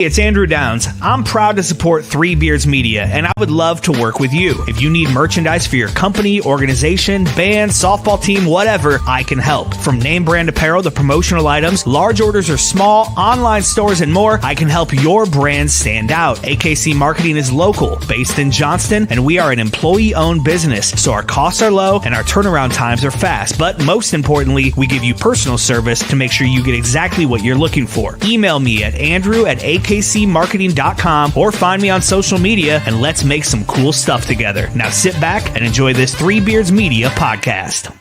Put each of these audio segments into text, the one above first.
It's Andrew Downs. I'm proud to support Three Beards Media, and I would love to work with you. If you need merchandise for your company, organization, band, softball team, whatever, I can help. From name brand apparel to promotional items, large orders or small, online stores, and more, I can help your brand stand out. AKC Marketing is local, based in Johnston, and we are an employee-owned business, so our costs are low and our turnaround times are fast. But most importantly, we give you personal service to make sure you get exactly what you're looking for. Email me at andrew@akcmarketing.com or find me on social media, and let's make some cool stuff together. Now sit back and enjoy this Three Beards Media podcast.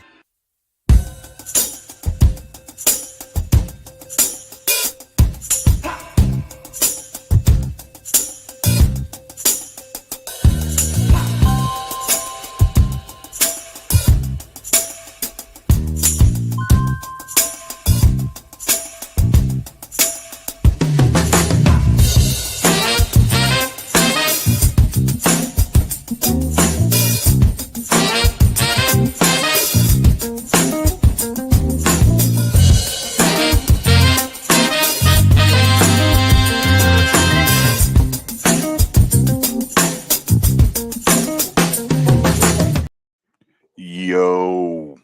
Yo.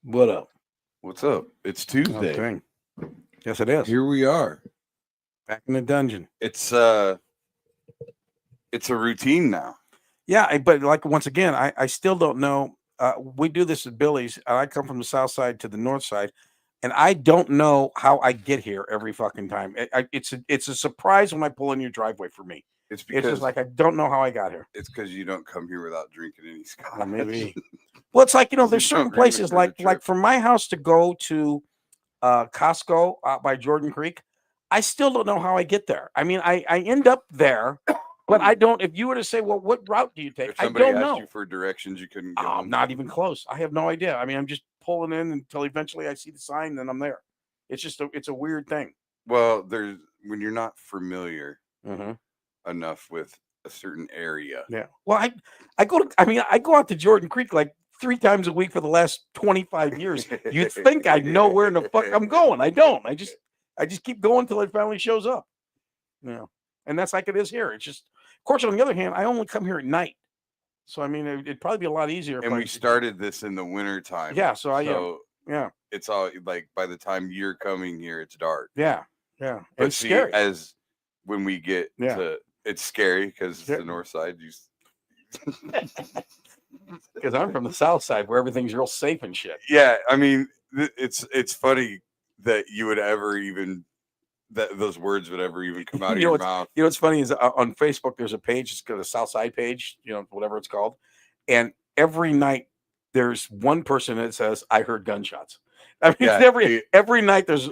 What up? What's up? It's Tuesday. Okay. Yes, it is. Here we are. Back in the dungeon. It's a routine now. Yeah, but like once again, I still don't know. We do this at Billy's, and I come from the south side to the north side, and I don't know how I get here every fucking time. It's a surprise when I pull in your driveway for me. It's because It's just like I don't know how I got here. it's because you don't come here without drinking any scotch. Maybe. Well, it's like, there's You certain don't bring me places for the like trip. from my house to go to Costco out by Jordan Creek. I still don't know how I get there. I mean, I end up there, but I don't. If you were to say, well, what route do you take? If I somebody don't asked know. you for directions, you couldn't give Oh, them. not even close. I have no idea. I mean, I'm just pulling in until eventually I see the sign, and then I'm there. It's just it's a weird thing. Well, when you're not familiar Mm-hmm. enough with a certain area. Yeah. Well, I go out to Jordan Creek like 3 times a week for the last 25 years. You'd think I'd know where in the fuck I'm going. I don't. I just keep going until it finally shows up. Yeah. And that's like it is here. It's just, of course, on the other hand, I only come here at night. So, I mean, it'd probably be a lot easier. And we started this in the winter time. Yeah. So yeah. It's all like by the time you're coming here, it's dark. Yeah. Yeah. But It's see, scary. as when we get to, it's scary because it's the north side. Because I'm from the south side where everything's real safe and shit. Yeah, I mean, it's funny that you would ever even those words would ever even come out of your mouth. You know what's funny is on Facebook there's a page. It's called the South Side page. Whatever it's called, and every night there's one person that says, "I heard gunshots." I mean, every night there's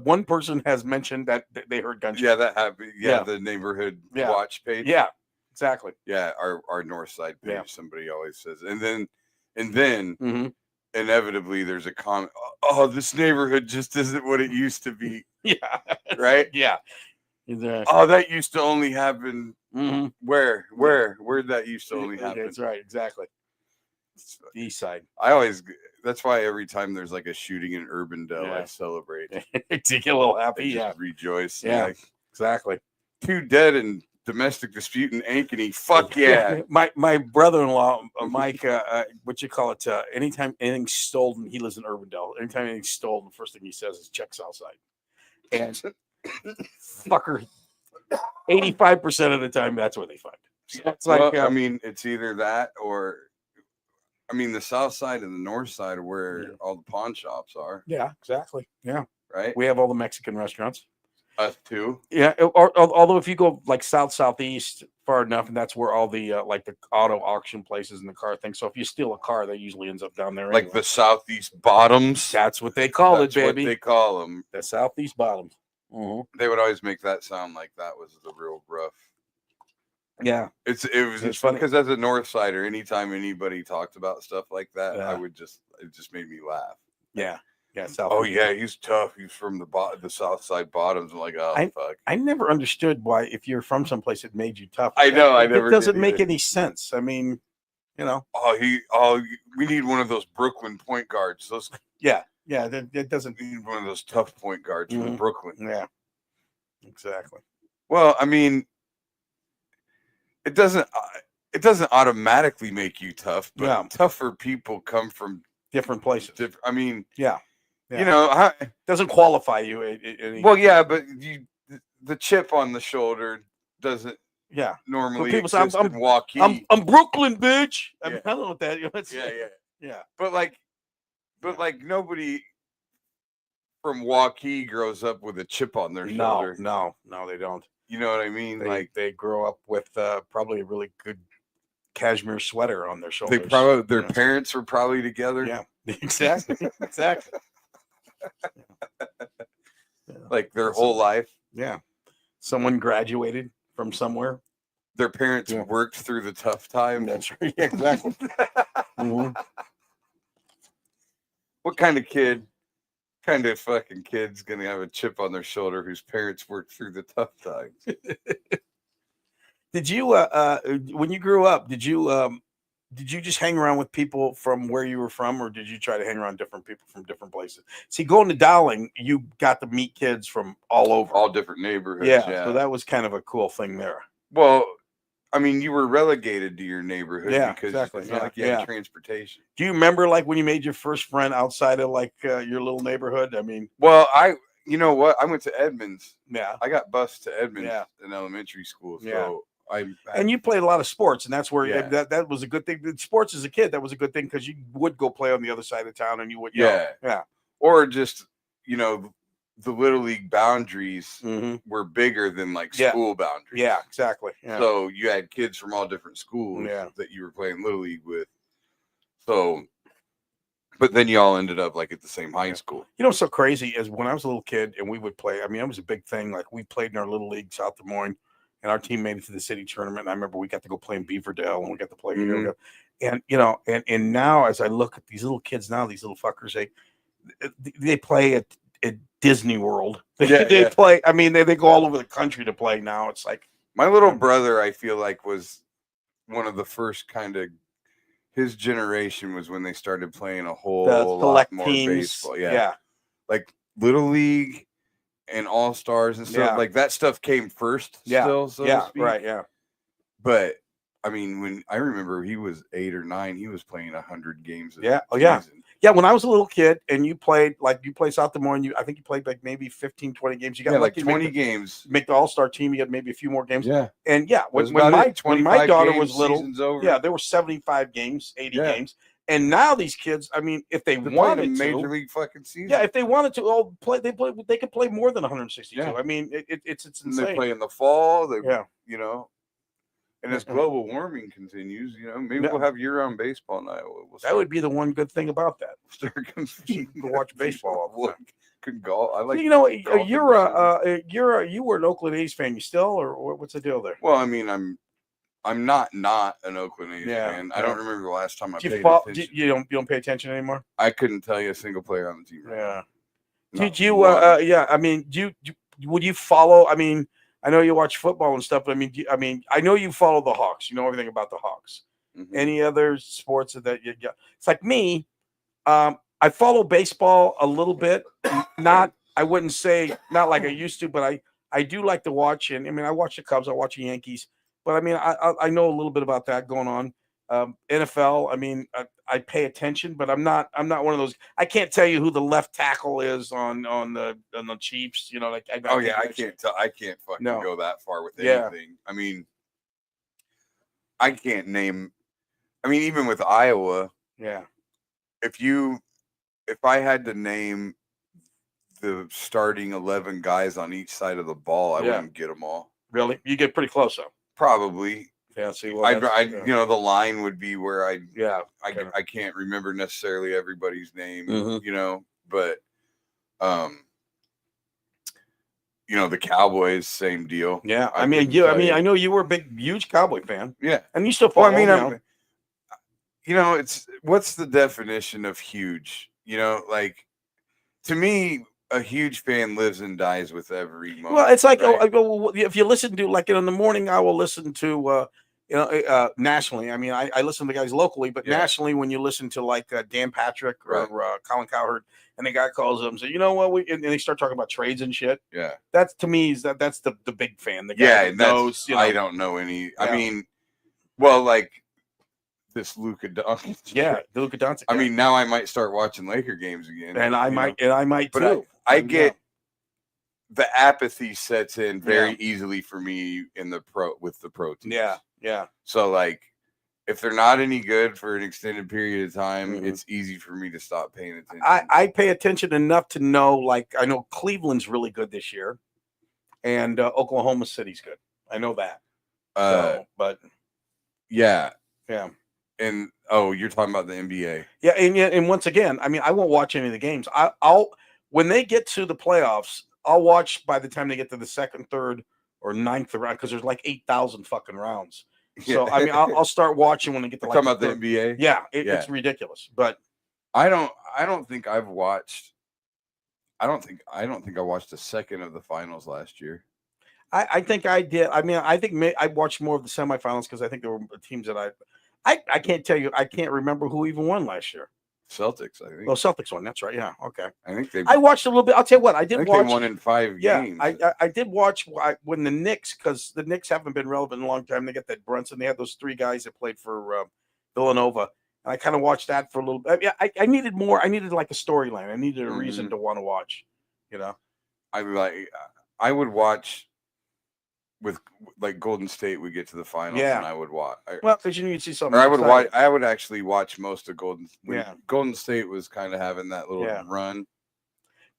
one person has mentioned that they heard gunshots. Yeah, that happened. Yeah, the neighborhood watch page. Yeah, exactly. Yeah, our north side page. Yeah. Somebody always says, and then Mm-hmm. inevitably there's a comment. Oh, this neighborhood just isn't what it used to be. Yeah. Right. Yeah. Oh, that used to only happen. Mm-hmm. Where that used to only happen. That's right. Exactly. East side. That's why every time there's like a shooting in Urbandale, I celebrate. To get a little happy. I just rejoice. Yeah. Exactly. 2 dead in domestic dispute in Ankeny. Fuck yeah. My brother-in-law, Mike, what you call it? Anytime anything's stolen, he lives in Urbandale. Anytime anything's stolen, the first thing he says is check Southside. And fucker, 85% of the time, that's where they find it. So it's like, I mean, it's either that or, I mean, the south side and the north side are where all the pawn shops are. Yeah, exactly. Yeah. Right. We have all the Mexican restaurants. Us too. Yeah. Although if you go like southeast far enough, and that's where all the like the auto auction places and the car things. So if you steal a car, that usually ends up down there. Like the southeast bottoms. That's what they call it, baby. What they call them. The southeast bottoms. Mm-hmm. They would always make that sound like that was the real rough. Yeah, it was funny because as a north sider, anytime anybody talked about stuff like that, it just made me laugh. Yeah. Oh yeah, he's tough. He's from the south side bottoms. I'm like, fuck. I never understood why, if you're from someplace, it made you tough. I know. It doesn't make any sense. I mean, we need one of those Brooklyn point guards. Those. Yeah. That doesn't need one of those tough point guards from Brooklyn. Yeah. Exactly. Well, I mean, it doesn't automatically make you tough, but Yeah. tougher people come from Different places. I mean, Yeah. you know, doesn't qualify you. well, yeah, but the chip on the shoulder doesn't Yeah. normally people say, exist in Waukee. I'm Brooklyn, bitch. I mean, Yeah. I don't know what that. Yeah. But like nobody from Waukee grows up with a chip on their shoulder. No, they don't. You know what I mean? They grow up with probably a really good cashmere sweater on their shoulders. They probably their parents were probably together. Yeah, exactly. Like their whole life. Yeah. Someone graduated from somewhere. Their parents worked through the tough times. That's right. Yeah, exactly. Mm-hmm. What kind of fucking kid's gonna have a chip on their shoulder whose parents worked through the tough times? Did you when you grew up, did you just hang around with people from where you were from, or did you try to hang around different people from different places? See, going to Dowling, you got to meet kids from all over, all different neighborhoods. Yeah. So that was kind of a cool thing there. Well, I mean, you were relegated to your neighborhood because exactly. It's not like you had transportation. Do you remember like when you made your first friend outside of like your little neighborhood? I mean, well, you know what? I went to Edmonds. Yeah. I got bused to Edmonds in elementary school. So and you played a lot of sports, and that's where that was a good thing. Sports as a kid, that was a good thing because you would go play on the other side of town, and you would or just the little league boundaries were bigger than like school boundaries. Yeah, exactly. Yeah. So you had kids from all different schools that you were playing little league with. So, but then you all ended up like at the same high school. You know what's so crazy is when I was a little kid and we would play. I mean, it was a big thing. Like we played in our little league, South Des Moines. And our team made it to the city tournament. And I remember we got to go play in Beaverdale, and we got to play here. And and now as I look at these little kids now, these little fuckers, they play at Disney World. They play. I mean, they go all over the country to play now. It's like my little brother, I feel like, was one of the first kind of his generation was when they started playing a whole lot more baseball. Yeah, like little league. And all stars and stuff like that stuff came first. Still, so to speak. Right, yeah. But I mean, when I remember he was 8 or 9, he was playing 100 games. Yeah, yeah. When I was a little kid, and you played South Des Moines, I think you played like maybe 15, 20 games. You got like 20 games. Make the All-Star team. You got maybe a few more games. Yeah, and when my daughter was little, there were 75 games, 80 games. And now these kids, I mean, if they wanted to, major league fucking season. Yeah, if they wanted to, they could play more than 162. Yeah. I mean, it's insane. And they play in the fall. You know, and as global warming continues, you know, maybe we'll have year-round baseball in Iowa. That would be the one good thing about that. You can watch baseball all the time. Could golf. I like. You know, you were an Oakland A's fan. You still, or what's the deal there? Well, I mean, I'm not an Oakland A's fan. I don't remember the last time I paid attention. You don't pay attention anymore? I couldn't tell you a single player on the team. Right now. Did you? I mean, would you follow? I mean, I know you watch football and stuff, but I mean, I know you follow the Hawks. You know everything about the Hawks. Mm-hmm. Any other sports that you? It's like me. I follow baseball a little bit. I wouldn't say not like I used to, but I do like to watch. And I mean, I watch the Cubs. I watch the Yankees. But I mean, I know a little bit about that going on. NFL. I mean, I pay attention, but I'm not one of those. I can't tell you who the left tackle is on the Chiefs. You know, like I can't tell. I can't fucking go that far with anything. I mean, I can't name. I mean, even with Iowa. Yeah. If I had to name the starting 11 guys on each side of the ball, I wouldn't get them all. Really? You get pretty close though. Probably. Yeah. See, you know, the line would be where I can't remember necessarily everybody's name. Mm-hmm. You know, but you know, the Cowboys, same deal. Yeah. I mean, I know you were a huge Cowboy fan. Yeah. And you still follow. You know, what's the definition of huge? You know, like to me, a huge fan lives and dies with every moment. Well, it's like if you listen to like in the morning, I will listen to nationally. I mean, I listen to the guys locally, but nationally, when you listen to like Dan Patrick or Colin Cowherd, and the guy calls them, say, you know what, and they start talking about trades and shit. Yeah, that's to me that's the big fan. The guy that knows. I don't know any. I mean, well, like this Luka Doncic. Yeah, the Luka Doncic. I mean, now I might start watching Laker games again, and I might but too. I get. The apathy sets in very easily for me with the pro teams. Yeah. So like, if they're not any good for an extended period of time, it's easy for me to stop paying attention. I pay attention enough to know, like, I know Cleveland's really good this year, and Oklahoma City's good. I know that. But yeah. And you're talking about the NBA. Yeah, and once again, I mean, I won't watch any of the games. I'll when they get to the playoffs, I'll watch by the time they get to the second, third, or ninth round, because there's like 8,000 fucking rounds. So I mean, I'll start watching when they get to talking about the NBA. Yeah, it's ridiculous. But I don't think I've watched. I don't think I watched a second of the finals last year. I think I did. I mean, I think I watched more of the semifinals because I think there were teams that I can't tell you. I can't remember who even won last year. Celtics, I think. Oh, Celtics won. That's right. Yeah. Okay. I think I watched a little bit. I'll tell you what. I did watch. They won in 5 games. I did watch when the Knicks, because the Knicks haven't been relevant in a long time. They got that Brunson. They had those 3 guys that played for Villanova. And I kind of watched that for a little bit. I needed more. I needed like a storyline. I needed a reason to want to watch. I would watch with like Golden State would get to the finals, and I would watch. Because you need to see something. Or I would actually watch most of Golden State was kind of having that little run.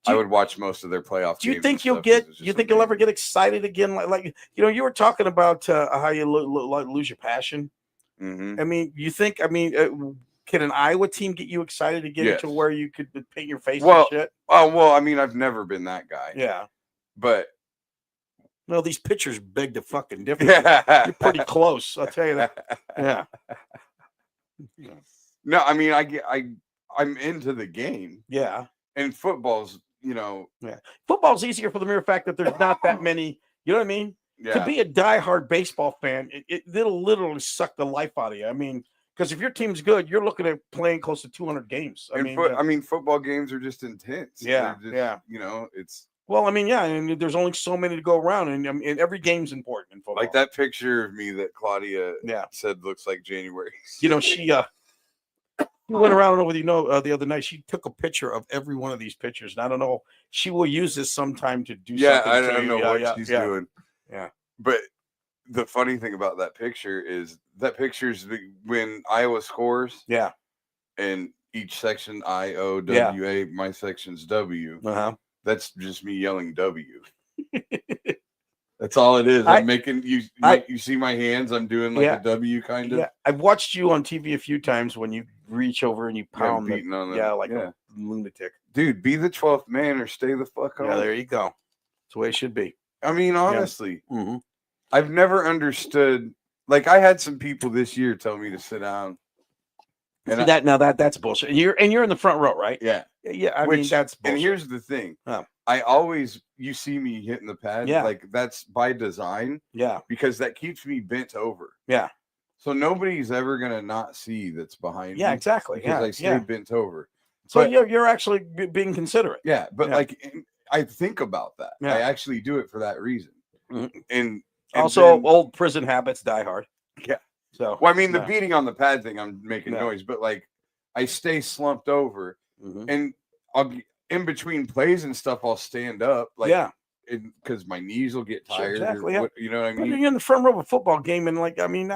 I would watch most of their playoff. Do you think you'll get? You think you'll ever get excited again? Like you were talking about how you lose your passion. Mm-hmm. I mean, you think? I mean, can an Iowa team get you excited to get to where you could paint your face and shit? Well, I mean, I've never been that guy. Yeah, but. No, these pictures beg the fucking difference. You're pretty close, I'll tell you that. Yeah. No, I mean, I'm into the game. Yeah. And football's, Football's easier for the mere fact that there's not that many. You know what I mean? Yeah. To be a diehard baseball fan, it'll literally suck the life out of you. I mean, because if your team's good, you're looking at playing close to 200 games. I mean, football games are just intense. Yeah. It's. Well, I mean, and there's only so many to go around, and every game's important in football. Like that picture of me that Claudia said looks like January. She went around, I don't know whether you know, the other night, she took a picture of every one of these pictures, and I don't know, she will use this sometime to do something. I don't know what she's doing. Yeah. But the funny thing about that picture is when Iowa scores. Yeah. And each section I-O-W-A, my section's W. Uh-huh. That's just me yelling W. That's all it is. I'm making you see my hands. I'm doing like a W kind of. Yeah, I've watched you on TV a few times when you reach over and you pound beating on a lunatic. Dude, be the 12th man or stay the fuck home. Yeah, there you go. That's the way it should be. I mean, honestly, I've never understood. Like, I had some people this year tell me to sit down. And that's bullshit. And you're in the front row, right? Yeah. Yeah, I mean, that's bullshit. And here's the thing. You see me hitting the pad. Yeah. Like, that's by design. Yeah. Because that keeps me bent over. Yeah. So nobody's ever going to not see that's behind me. Yeah, exactly. Because I stay bent over. So you're actually being considerate. Yeah. But like, I think about that. Yeah. I actually do it for that reason. Mm-hmm. And also, then, old prison habits die hard. Yeah. So, well, I mean, the beating on the pad thing, I'm making noise, but like, I stay slumped over, and I'll in between plays and stuff, I'll stand up, like, because my knees will get tired. Sure, exactly. You know what I mean? You're in the front row of a football game, and like, I mean,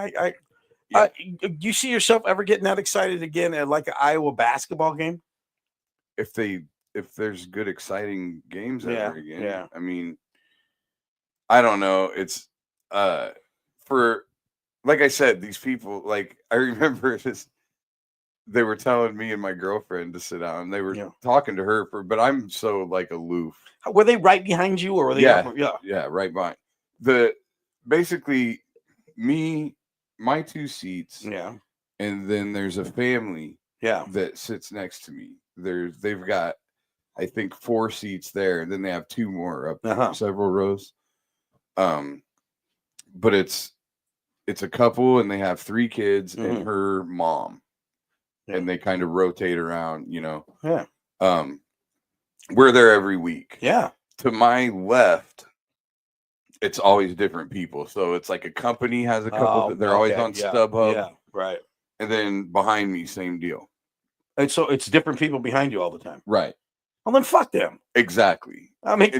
you see yourself ever getting that excited again at like an Iowa basketball game? If there's good, exciting games ever again, yeah. I mean, I don't know. It's for. Like I said, these people, like, I remember this, they were telling me and my girlfriend to sit down. They were talking to her but I'm so, like, aloof. Were they right behind you, or were they? Yeah, right behind. Basically, my 2 seats. Yeah. And then there's a family. Yeah. That sits next to me. They've got, I think, 4 seats there. And then they have 2 more up several rows. But it's, it's a couple and they have 3 kids and her mom. Yeah. And they kind of rotate around, Yeah. We're there every week. Yeah. To my left, it's always different people. So it's like a company has a couple. They're always on StubHub. Yeah. Right. And then behind me, same deal. And so it's different people behind you all the time. Right. Well, then fuck them. Exactly. I mean,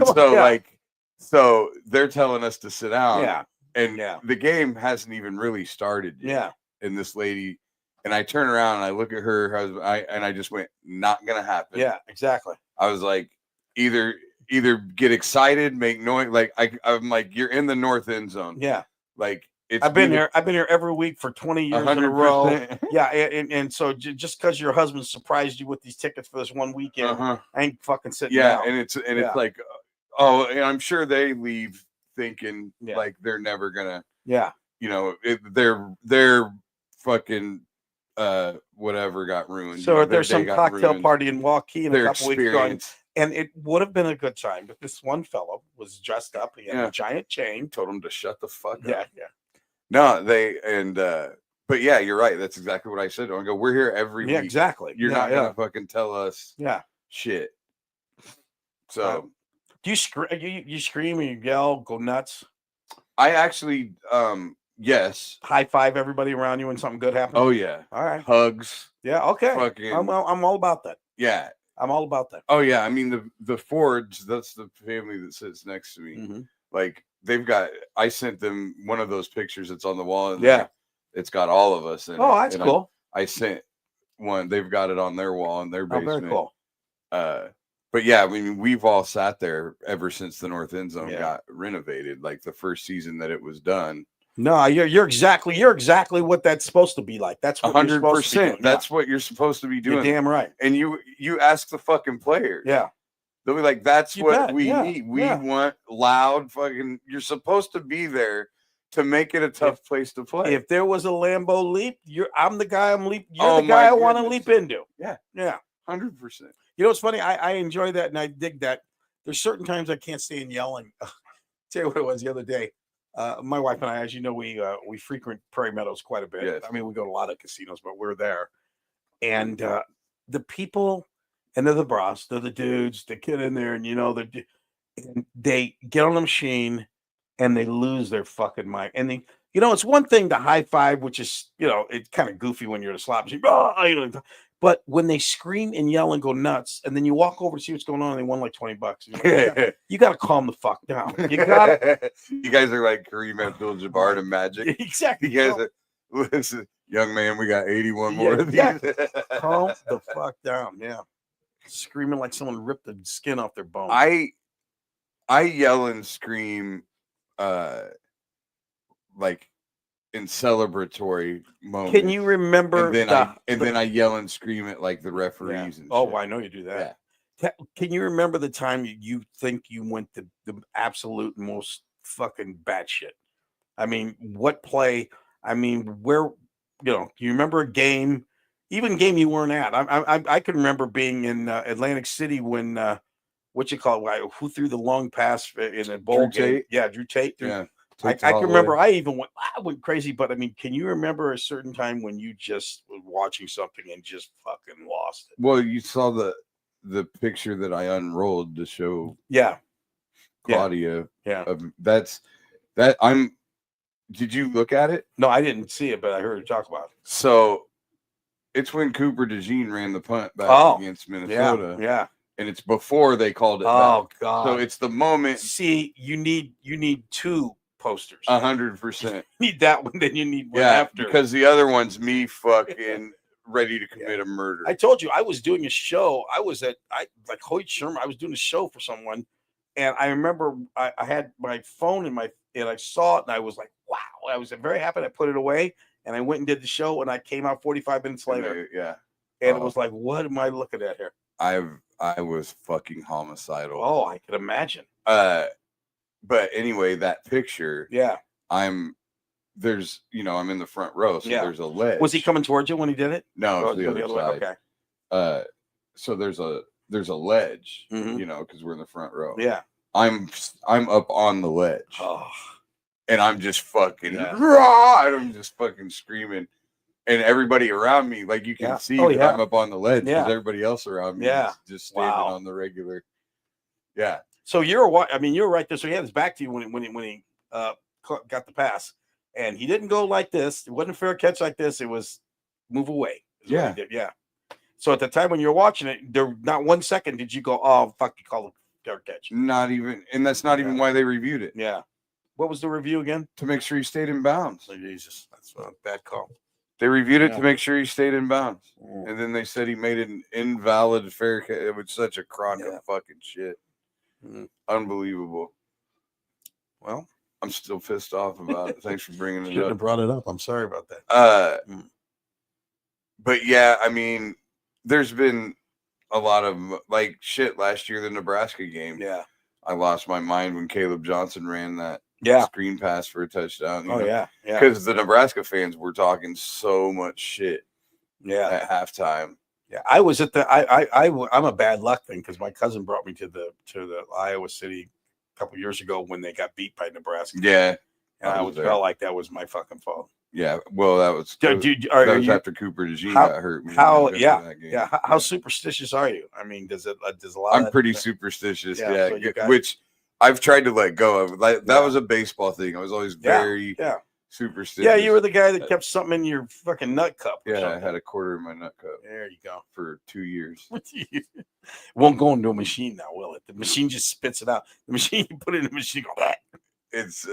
so they're telling us to sit down. Yeah. And the game hasn't even really started yet. Yeah. And this lady, and I turn around and I look at her husband, and I just went, not gonna happen. Yeah, exactly. I was like, either get excited, make noise. Like I'm like, you're in the north end zone. Yeah. Like I've been here every week for 20 years 100%. In a row. Yeah, and so just because your husband surprised you with these tickets for this one weekend, I ain't fucking sitting down. And it's like, and I'm sure they leave thinking like they're never gonna. Yeah. Their fucking whatever got ruined. So there's some cocktail ruined. Party in Waukee in a couple weeks ago, and it would have been a good time, but this one fellow was dressed up. He had a giant chain. Told him to shut the fuck up. Yeah. No, but yeah, you're right. That's exactly what I said. I go, we're here every week. Yeah, exactly. You're not gonna fucking tell us. Shit. So, do you scream and you yell, go nuts? I actually, yes. High five everybody around you when something good happens. Oh yeah. All right. Hugs. Yeah. Okay. Fucking, I'm all about that. Yeah. I'm all about that. Oh yeah. I mean the Fords. That's the family that sits next to me. Like I sent them one of those pictures that's on the wall. And it's got all of us in it. That's cool. I sent one. They've got it on their wall in their basement. Very cool. But yeah, I mean, we've all sat there ever since the North End Zone got renovated. Like the first season that it was done. No, you're exactly what that's supposed to be like. That's what 100%. That's what you're supposed to be doing. You're damn right. And you ask the fucking players. Yeah. They'll be like, that's what we need. We want loud fucking. You're supposed to be there to make it a tough place to play. If there was a Lambeau leap, I'm the guy I'm leap. You're the guy I want to leap into. Yeah. 100%. You know what's funny? I enjoy that and I dig that. There's certain times I can't stand yelling. Tell you what it was the other day. My wife and I, as you know, we frequent Prairie Meadows quite a bit. Yes. I mean, we go to a lot of casinos, but we're there. And the people, and they're the bras, they're the dudes that get in there, and they get on the machine and they lose their fucking mind. And they, it's one thing to high five, which is, it's kind of goofy when you're at a slot machine. But when they scream and yell and go nuts, and then you walk over to see what's going on, and they won like $20. Like, you got to calm the fuck down. You guys are like Kareem Abdul-Jabbar and Magic. Exactly. You guys are, listen, young man, we got 81 more of these. Calm the fuck down. Yeah. Screaming like someone ripped the skin off their bone. I yell and scream like in celebratory moments. Can you remember? And then I yell and scream at like the referees. Yeah. And shit. I know you do that. Yeah. Can you remember the time you think you went to the absolute most fucking batshit? I mean, what play? I mean, where? You remember a game? Even game you weren't at. I can remember being in Atlantic City when who threw the long pass in a bowl game? Yeah, Drew Tate. Yeah. I can remember I went crazy, but I mean, can you remember a certain time when you just were watching something and just fucking lost it? Well, you saw the picture that I unrolled to show Claudia. Yeah. Did you look at it? No, I didn't see it, but I heard her talk about it. So it's when Cooper DeJean ran the punt back against Minnesota. Yeah. And it's before they called it back. God. So it's the moment. See, you need two posters. 100%. Need that one, then you need one after. Because the other one's me fucking ready to commit a murder. I told you I was doing a show. I was like Hoyt Sherman. I was doing a show for someone, and I remember I had my phone and I saw it and I was like, wow. I was very happy. I put it away and I went and did the show and I came out 45 minutes later. And it was like, what am I looking at here? I was fucking homicidal. Oh, I could imagine. But anyway, that picture. Yeah. I'm in the front row, so there's a ledge. Was he coming towards you when he did it? No, it's the other side. Okay. So there's a ledge, because we're in the front row. Yeah. I'm up on the ledge. Oh. and I'm just fucking raw, and I'm just fucking screaming. And everybody around me, like you can see that I'm up on the ledge because everybody else around me is just standing on the regular. Yeah. So you're right there. So he had his back to you when he got the pass, and he didn't go like this. It wasn't a fair catch like this. It was move away. Yeah. Yeah. So at the time when you're watching it, there not 1 second did you go, oh fuck, you call it fair catch. Not even, and that's not even why they reviewed it. Yeah. What was the review again? To make sure he stayed in bounds. Oh, Jesus, that's a bad call. They reviewed it to make sure he stayed in bounds. And then they said he made an invalid fair catch. It was such a crock of fucking shit. Unbelievable. Well, I'm still pissed off about it. Thanks for bringing it up. Shouldn't have brought it up. I'm sorry about that. But yeah, I mean, there's been a lot of like shit last year, the Nebraska game. Yeah. I lost my mind when Caleb Johnson ran that screen pass for a touchdown. Yeah. Because the Nebraska fans were talking so much shit at halftime. Yeah. I was at the I'm a bad luck thing because my cousin brought me to the Iowa City a couple years ago when they got beat by Nebraska. Yeah. And I felt like that was my fucking fault. Yeah, well, that was after Cooper DeJean got hurt. How superstitious are you? I mean, does a lot? I'm pretty superstitious. Yeah, so which I've tried to let go of. Like that was a baseball thing. I was always very superstitious. Yeah, you were the guy that kept something in your fucking nut cup. Yeah, I had a quarter in my nut cup. There you go. For 2 years. Won't go into a machine now, will it? The machine just spits it out. The machine you put it in the machine. It's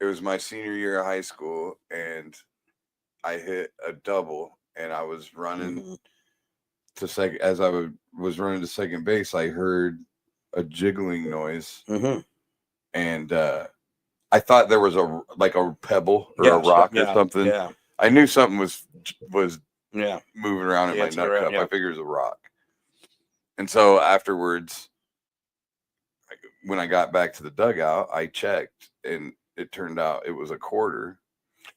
it was my senior year of high school, and I hit a double, and I was running to second. As I was running to second base, I heard a jiggling noise, and I thought there was a pebble or a rock or something. Yeah, I knew something was moving around in my nut cup. I figured it was a rock, and so afterwards, when I got back to the dugout, I checked, and it turned out it was a quarter.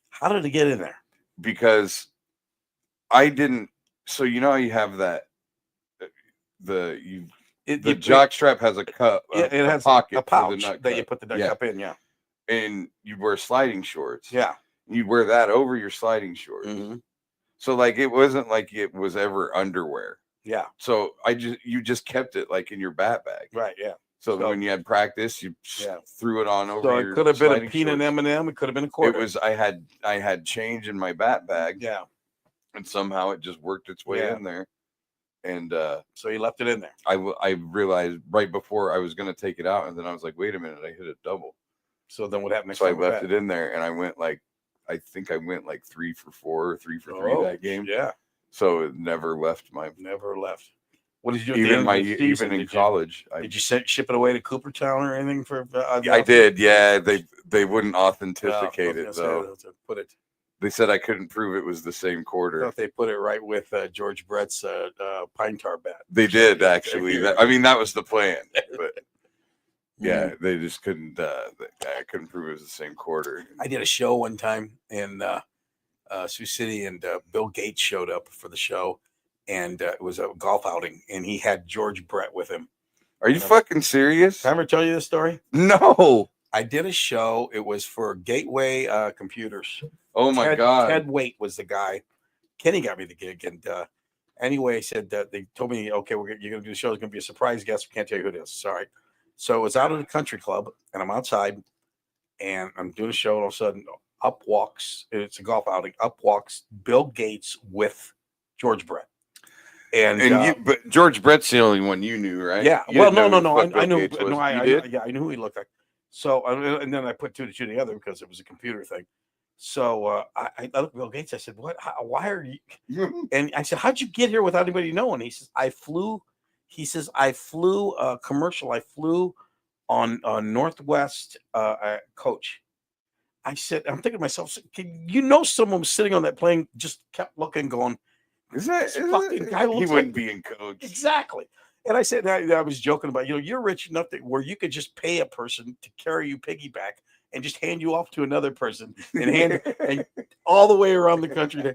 How did it get in there? Because I didn't. So you know how you have that the jock strap has a cup. It has a pouch that you put the nut cup in. Yeah, and you wear sliding shorts. Yeah, you'd wear that over your sliding shorts. So like it wasn't like it was ever underwear. Yeah. So you just kept it like in your bat bag. Right. Yeah. So when you had practice, you threw it on over. So it could have been a peanut M&M. It could have been a quarter. It was. I had change in my bat bag. Yeah, and somehow it just worked its way in there. And so you left it in there. I realized right before I was going to take it out, and then I was like, wait a minute, I hit a double. So then what happened? So I left it in there, and I went I think I went 3 for 4 or 3 for 3 that game. Yeah. So it never left. What did you do? Even in college? Did you ship it away to Cooperstown or anything for? I did. Yeah, they wouldn't authenticate it though. They said I couldn't prove it was the same quarter. I thought they put it right with George Brett's pine tar bat. They did actually. That was the plan. But yeah, they just couldn't. I couldn't prove it was the same quarter. I did a show one time in Sioux City, and Bill Gates showed up for the show. And it was a golf outing, and he had George Brett with him. Are you fucking serious? Did I ever tell you this story? No. I did a show. It was for Gateway Computers. Oh, my God. Ted Waite was the guy. Kenny got me the gig. And anyway, he said that they told me, okay, you're going to do the show. It's going to be a surprise guest. We can't tell you who it is. Sorry. So it was out at the country club, and I'm outside, and I'm doing a show, and all of a sudden, it's a golf outing, up walks Bill Gates with George Brett. But George Brett's the only one you knew, right? Yeah. Well, no. I knew. No, I knew who he looked like. So, and then I put 2 to 2 together because it was a computer thing. So I looked at Bill Gates. I said, "What? Why are you?" And I said, "How'd you get here without anybody knowing?" He says, "I flew." He says, "I flew a commercial. I flew on Northwest coach." I said, "I'm thinking to myself, someone was sitting on that plane, just kept looking, going." Fucking guy he wouldn't be in coach. Exactly. And I said, I was joking about, you're rich enough where you could just pay a person to carry you piggyback and just hand you off to another person and all the way around the country.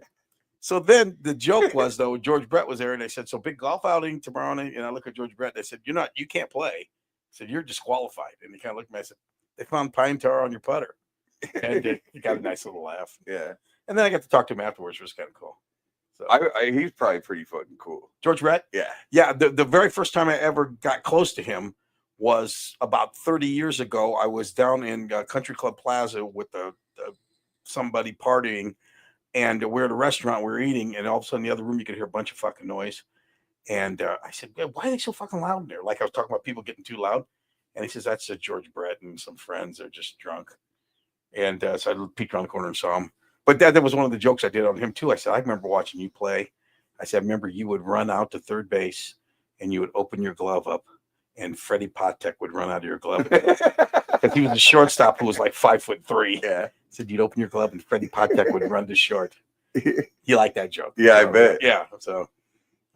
So then the joke was, though, George Brett was there, and they said, so big golf outing tomorrow night. And I look at George Brett, they said, you can't play. I said, you're disqualified. And he kind of looked at me, I said, they found pine tar on your putter. And you got a nice little laugh. Yeah. And then I got to talk to him afterwards, which was kind of cool. So he's probably pretty fucking cool. George Brett? Yeah. Yeah. The very first time I ever got close to him was about 30 years ago. I was down in Country Club Plaza with somebody partying, and we're at a restaurant, we're eating, and all of a sudden in the other room you could hear a bunch of fucking noise. And I said, why are they so fucking loud in there? Like I was talking about people getting too loud. And he says, that's George Brett and some friends are just drunk. And so I peeked around the corner and saw him. But that was one of the jokes I did on him too. I said, I remember watching you play. I said, I remember you would run out to third base and you would open your glove up and Freddie Patek would run out of your glove. Because he was a shortstop who was like 5'3". Yeah. I said, you'd open your glove and Freddie Patek would run to short. He liked that joke. Yeah, I bet. Yeah. So,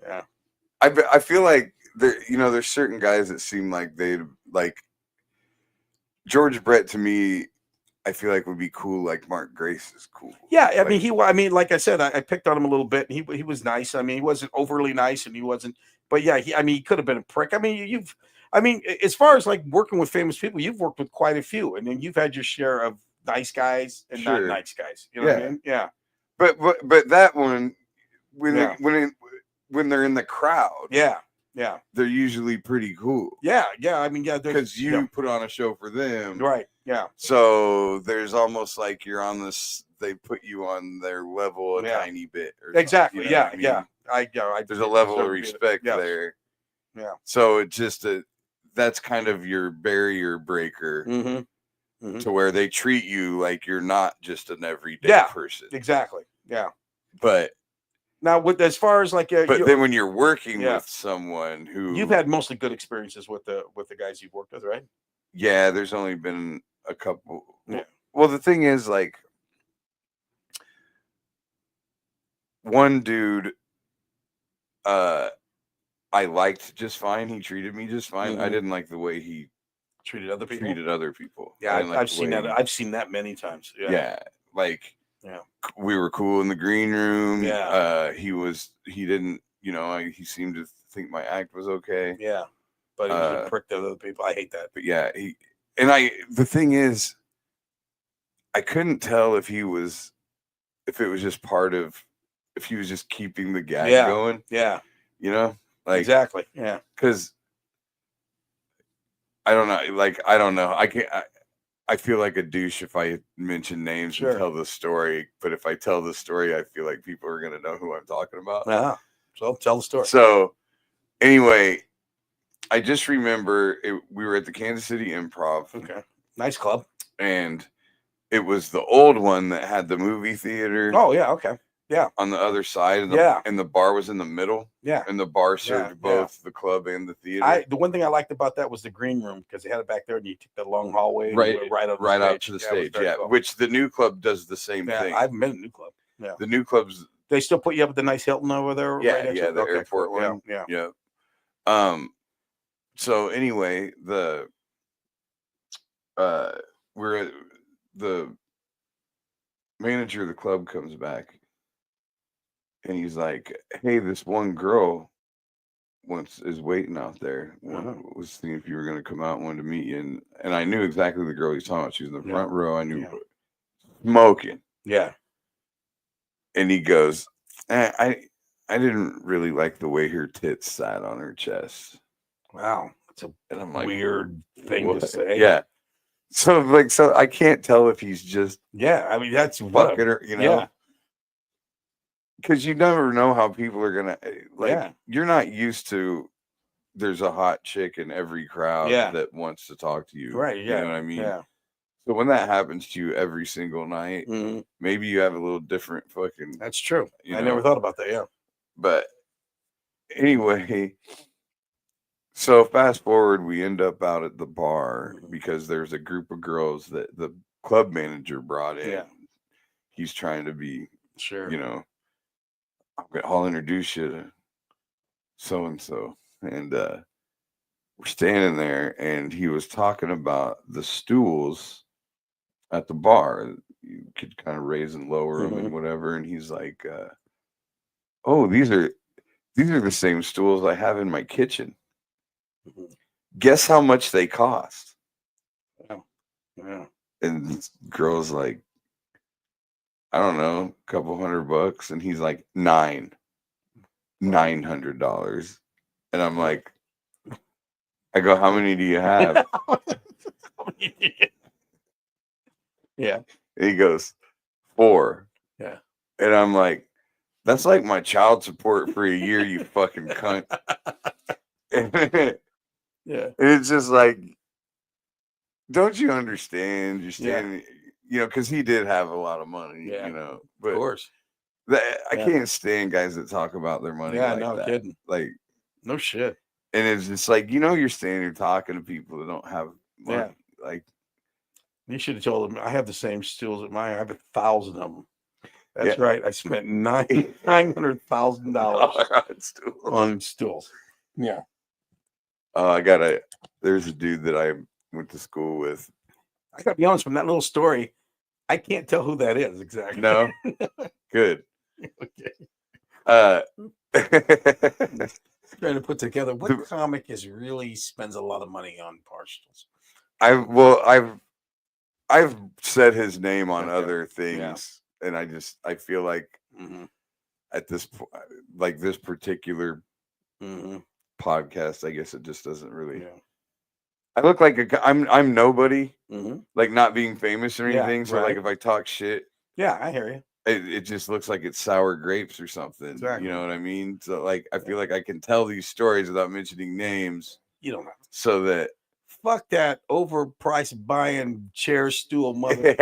yeah. I feel like there's certain guys that seem like they'd like George Brett to me. I feel like would be cool. Like Mark Grace is cool. Yeah, I mean, like I said, I picked on him a little bit. And he was nice. I mean, he wasn't overly nice, and he wasn't. But yeah, he could have been a prick. I mean, as far as like working with famous people, you've worked with quite a few, and then you've had your share of nice guys and not nice guys. You know what I mean? Yeah. But that one when they're in the crowd, yeah, they're usually pretty cool. Yeah. I mean, because you put on a show for them, right? Yeah. So there's almost like you're on this. They put you on their level a tiny bit. Exactly. You know I mean? There's a level of respect there. Yeah. So it's just that's kind of your barrier breaker to where they treat you like you're not just an everyday person. Exactly. Yeah. But now, as far as like, but then when you're working with someone who you've had mostly good experiences with the guys you've worked with, right? Yeah, there's only been a couple. Yeah. Well, the thing is, like, one dude, I liked just fine. He treated me just fine. I didn't like the way he treated other people. Yeah, I've seen that. I've seen that many times. Yeah, like. Yeah, we were cool in the green room. Yeah, he didn't, he seemed to think my act was okay. Yeah, but he was a prick to other people. I hate that. But yeah, the thing is, I couldn't tell if it was just if he was just keeping the gag going. Yeah, like exactly. Yeah, because I don't know. I can't. I feel like a douche if I mention names and tell the story, but if I tell the story, I feel like people are going to know who I'm talking about. Yeah. So tell the story. So anyway, I just remember we were at the Kansas City Improv. Okay. Nice club. And it was the old one that had the movie theater. Oh, yeah. Okay. Yeah. On the other side. And the bar was in the middle. Yeah. And the bar served both the club and the theater. The one thing I liked about that was the green room because they had it back there and you took the long hallway right out to the stage. Yeah. Cool. Which the new club does the same thing. I haven't been in the new club. Yeah. The new clubs. They still put you up at the nice Hilton over there? Yeah. Yeah. The airport one. Yeah. So anyway, we're at the manager of the club comes back. And he's like, hey, this one girl is waiting out there. Was seeing if you were going to come out and wanted to meet you. And I knew exactly the girl he's talking about. She was in the front row. I knew smoking. Yeah. And he goes, I didn't really like the way her tits sat on her chest. Wow. That's I'm like, weird thing to say. Yeah. So I can't tell if he's just. Yeah. I mean, that's fucking her, Yeah. Because you never know how people are gonna You're not used to. There's a hot chick in every crowd that wants to talk to you, right? Yeah, you know what I mean. Yeah. So when that happens to you every single night, maybe you have a little different fucking. That's true. I never thought about that. Yeah. But anyway, so fast forward, we end up out at the bar because there's a group of girls that the club manager brought in. Yeah. He's trying to be sure. I'll introduce you to so-and-so. And we're standing there, and he was talking about the stools at the bar. You could kind of raise and lower them and whatever. And he's like, oh, these are the same stools I have in my kitchen. Guess how much they cost? Wow. Yeah. And this girl's like, I don't know, a couple $100, and he's like $900. And I'm like, I go, how many do you have? Yeah. And he goes, 4. Yeah. And I'm like, that's like my child support for a year, you fucking cunt. Yeah. And it's just like, don't you understand? You're standing, because he did have a lot of money, but of course. I can't stand guys that talk about their money like no that. Kidding. Like, no shit. And it's just like, you're standing here talking to people that don't have money. Yeah. Like, you should have told them I have the same stools at mine. I have 1,000 of them. That's right. I spent $900,000 on stools. Yeah. There's a dude that I went to school with. I gotta be honest, from that little story, I can't tell who that is exactly. No? Good. Okay. Trying to put together what comic really spends a lot of money on partials. I've said his name on other things, and I feel like at this point, like this particular podcast, I guess it just doesn't really. Yeah. I look like I'm nobody, like not being famous or anything. So like if I talk shit, I hear you. It just looks like it's sour grapes or something. Exactly. You know what I mean? So like I feel like I can tell these stories without mentioning names. You don't have to. So that fuck that overpriced buying chair stool mother.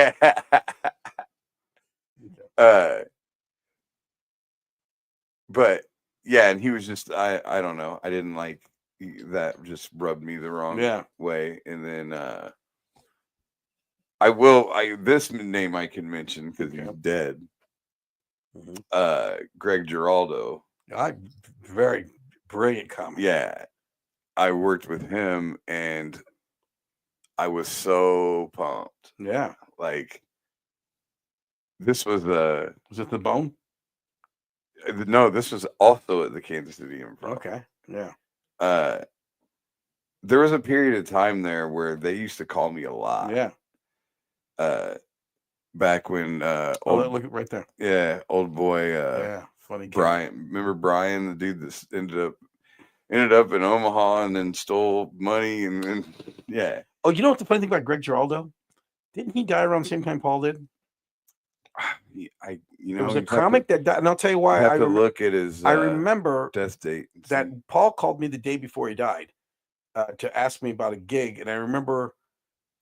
But yeah, and he was just I don't know. I didn't like that, just rubbed me the wrong way. And then this name I can mention because he's dead. Greg Giraldo. Very brilliant comic. Yeah. I worked with him and I was so pumped. Yeah. Like this was was it the Bone? No, this was also at the Kansas City Improv. Okay. Yeah. There was a period of time there where they used to call me a lot. Yeah. Back when look right there. Yeah, old boy funny kid. Brian. Remember Brian, the dude that ended up in Omaha and then stole money and then Oh, you know what the funny thing about Greg Giraldo? Didn't he die around the same time Paul did? There was a comic that died, and I'll tell you why. I have to look at his I remember death date that Paul called me the day before he died to ask me about a gig, and I remember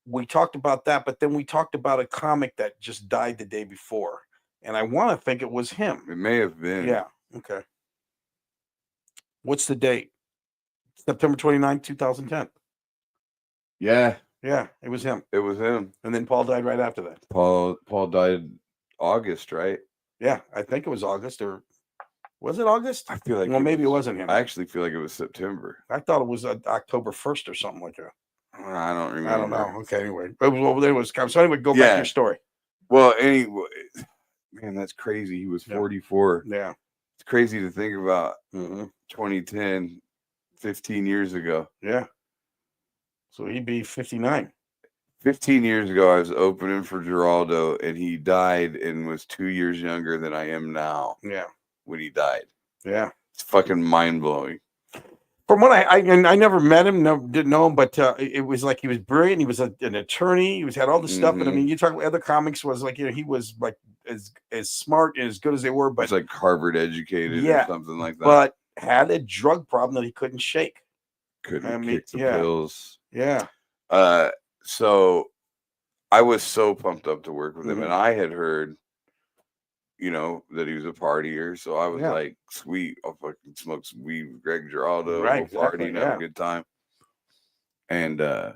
we talked about that, but then we talked about a comic that just died the day before, and I want to think it was him. It may have been. Yeah. Okay. What's the date? September 29th, 2010. Yeah. Yeah, it was him. It was him. And then Paul died right after that. Paul died August, right? Yeah, I think it was August, or was it August? I feel like maybe it wasn't him. I actually feel like it was September. I thought it was October 1st or something like that. I don't remember. I don't know. Okay, anyway. There was so anyway, go back to your story. Well, anyway, man, that's crazy. He was 44. Yeah. It's crazy to think about 2010, 15 years ago. Yeah. So he'd be 59. 15 years ago, I was opening for Giraldo, and he died and was 2 years younger than I am now. Yeah. When he died. Yeah. It's fucking mind-blowing. From what I never met him, didn't know him, but it was like he was brilliant. He was an attorney. He had all this stuff. And I mean, you talk about other comics was like, he was like as smart and as good as they were, but it's like Harvard educated or something like that. But had a drug problem that he couldn't shake. Couldn't kick the pills. Yeah. So I was so pumped up to work with him, and I had heard, that he was a partier. So I was like, sweet, I'll fucking smoke some weed with Greg Giraldo, right? We'll party and have a good time. And I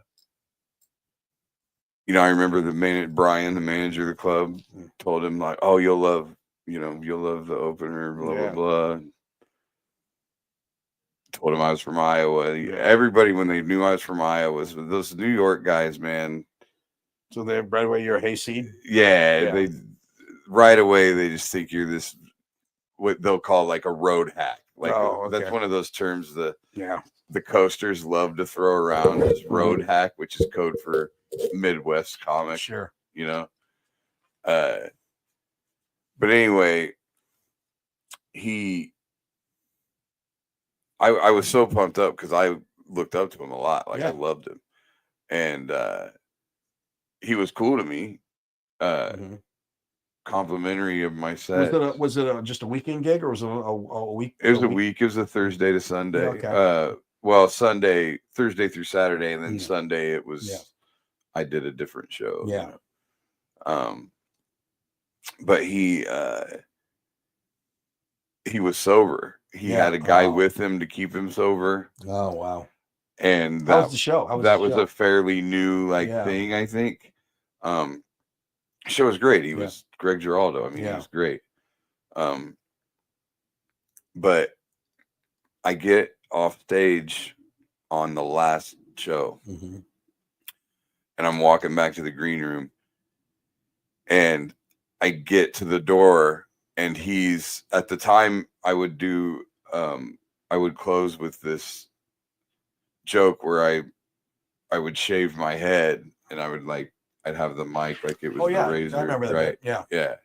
remember Brian, the manager of the club, told him like, "Oh, you'll love the opener, blah blah blah." Told him I was from Iowa. Everybody, when they knew I was from Iowa, was those New York guys, man. So they right away you're a hayseed. Yeah, they right away they just think you're this, what they'll call like a road hack. Like that's one of those terms the coasters love to throw around, is road hack, which is code for Midwest comic. Sure. You know? But anyway, I was so pumped up because I looked up to him a lot. Like I loved him. And he was cool to me. Complimentary of my set. Was it just a weekend gig or was it a week? It was a week. It was a Thursday to Sunday. Yeah, okay. Well, Sunday, Thursday through Saturday, and then Sunday it was. I did a different show. Yeah. You know? But he was sober. He had a guy with him to keep him sober. Oh wow! And that was the show. That was a fairly new thing, I think. Show was great. He was Greg Giraldo. I mean, he was great. But I get off stage on the last show, and I'm walking back to the green room, and I get to the door, and he's at the time I would do I would close with this joke where I would shave my head and I would I'd have the mic like it was the razor. I remember that. Right? Yeah.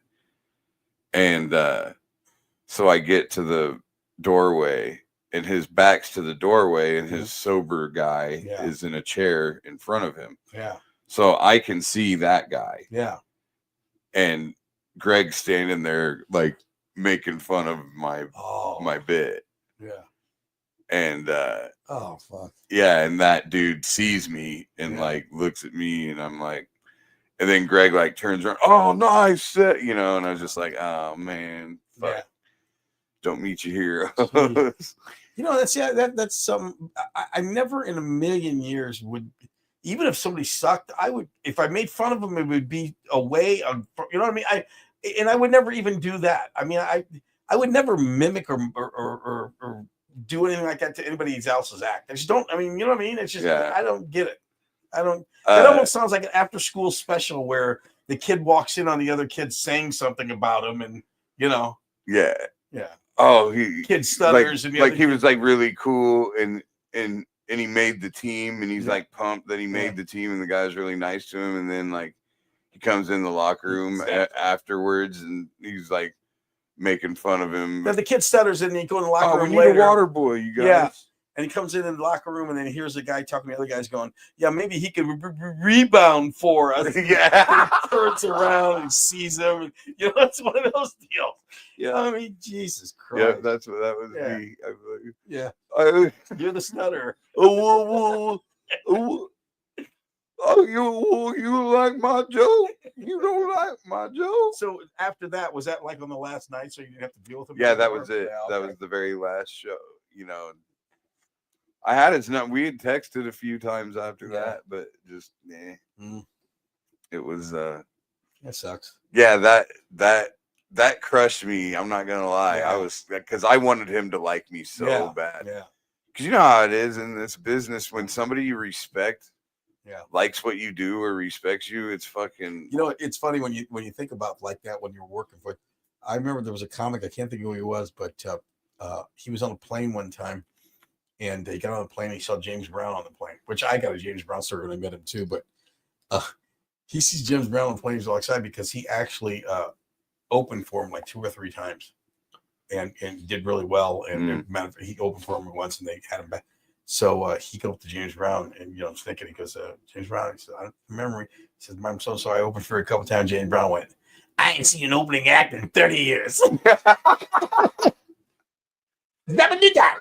And so I get to the doorway and his back's to the doorway and his sober guy is in a chair in front of him. Yeah. So I can see that guy. Yeah. And Greg's standing there making fun of my bit. Yeah. And oh fuck. Yeah, and that dude sees me and looks at me and I'm like, and then Greg turns around, oh nice, you know, and I was just like, oh man, fuck. Yeah. Don't meet you here. You know, that's something I never in a million years would, even if somebody sucked, I would, if I made fun of them, it would be a way of, you know what I mean? I would never even do that. I mean, I would never mimic or do anything like that to anybody else's act. I just don't, I mean, you know what I mean? It's just, I don't get it. I don't, it almost sounds like an after school special where the kid walks in on the other kid saying something about him and, you know. Yeah. Yeah. Oh, kid stutters and he was really cool and he made the team and he's pumped that he made the team and the guy's really nice to him, and then he comes in the locker room afterwards and he's making fun of him. Then the kid stutters and he go in the locker room we later. need a water boy, you guys. Yeah. And he comes in the locker room and then he hears the guy talking to the other guys going, yeah, maybe he could rebound for us. Yeah. He turns around and sees him. And, you know, it's one of those deals. Yeah. I mean, Jesus Christ. Yeah, that's what that was me. Yeah. You're the stutter. Oh, you like my joke? You don't like my joke? So after that, was that on the last night so you didn't have to deal with him? Yeah, that was it. Yeah, okay. That was the very last show, you know. I had his number. We had texted a few times after that, but just it was that sucks. Yeah, that crushed me. I'm not gonna lie. I was, because I wanted him to like me so bad. Yeah. Because you know how it is in this business, when somebody you respect likes what you do or respects you, it's fucking. You know, it's funny when you think about that when you're working for. I remember there was a comic, I can't think of who he was, but he was on a plane one time. And he got on the plane and he saw James Brown on the plane, which I got a James Brown story when I met him too. But he sees James Brown on the plane. He's all excited because he actually opened for him 2 or 3 times and did really well. And he opened for him once and they had him back. So he goes up to James Brown and, you know, I'm thinking, he goes, James Brown, he said, I remember, he says, I'm so sorry. I opened for you a couple of times. James Brown went, I ain't seen an opening act in 30 years. Never did that.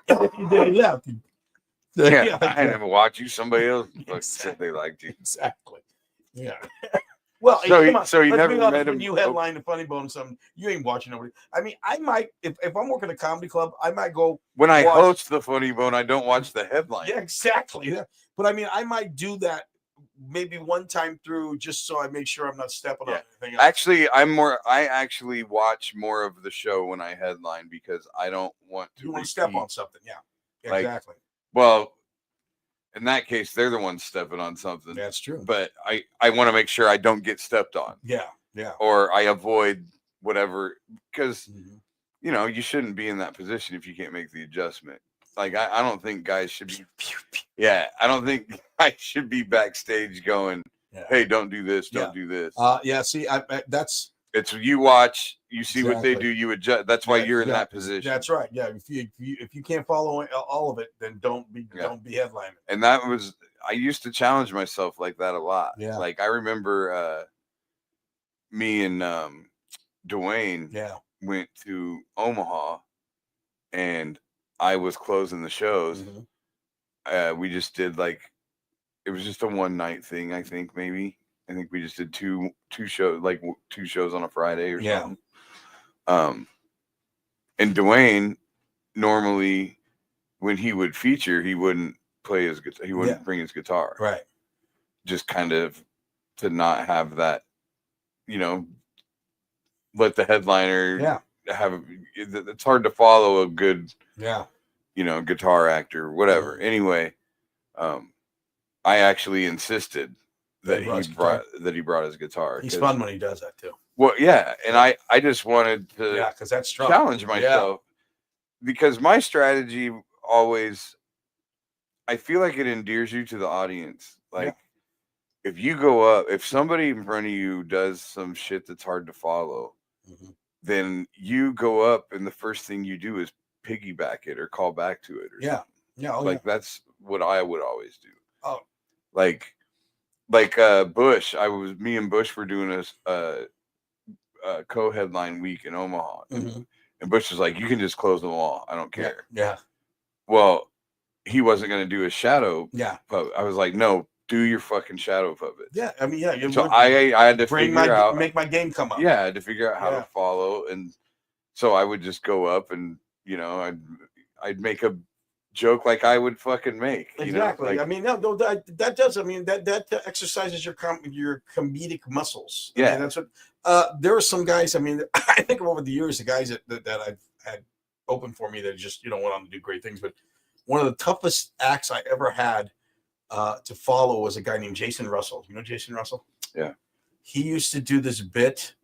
They left. Yeah, I never watched you. Somebody else said they liked you. Exactly. Yeah. Well, so you never met him. You headline the Funny Bone. Something you ain't watching nobody. I mean, I might if I'm working a comedy club, I might go. When I host the Funny Bone, I don't watch the headline. Yeah, exactly. But I mean, I might do that maybe one time through, just so I make sure I'm not stepping on anything else. Actually, I actually watch more of the show when I headline because I don't want to. You want to step on something, yeah, exactly. Well, in that case, they're the ones stepping on something. That's true. But I want to make sure I don't get stepped on. Yeah. Or I avoid whatever, because you know, you shouldn't be in that position if you can't make the adjustment. I don't think guys should be. Yeah, I don't think I should be backstage going, hey, don't do this, don't do this. See, it's you watch, you see what they do, you adjust. That's why you're in that position. That's right. Yeah. If you can't follow all of it, then don't be headlining. And that was, I used to challenge myself like that a lot. Yeah. Like I remember me and Dwayne went to Omaha, and I was closing the shows. We just did it was just a one night thing. I think I think we just did two shows, like 2 shows on a Friday or something. And Dwayne, normally when he would feature, he wouldn't play his guitar. He wouldn't bring his guitar. Right. Just kind of to not have that, let the headliner have. It's hard to follow a good, guitar actor, whatever. Anyway, I actually insisted that he brought his guitar. He's fun when he does that too. Well, yeah, and I just wanted to because that's challenge myself because my strategy always, I feel like it endears you to the audience. Like if you go up, if somebody in front of you does some shit that's hard to follow, then you go up and the first thing you do is piggyback it or call back to it. Or something. That's what I would always do. Oh, like Bush, me and Bush were doing a co-headline week in Omaha, and Bush was like, "You can just close them all. I don't care." Yeah. Well, he wasn't going to do a shadow. Yeah. Puppet. I was like, "No, do your fucking shadow puppet." Yeah. I mean, So I had to make my game come up. Yeah, I had to figure out how to follow, and so I would just go up and I'd make a joke like I would fucking make. Exactly. I mean, no, that does. I mean, that exercises your comedic muscles. Yeah, I mean, that's what. There are some guys. I mean, I think over the years, the guys that I've had open for me that just went on to do great things. But one of the toughest acts I ever had to follow was a guy named Jason Russell. You know Jason Russell? Yeah. He used to do this bit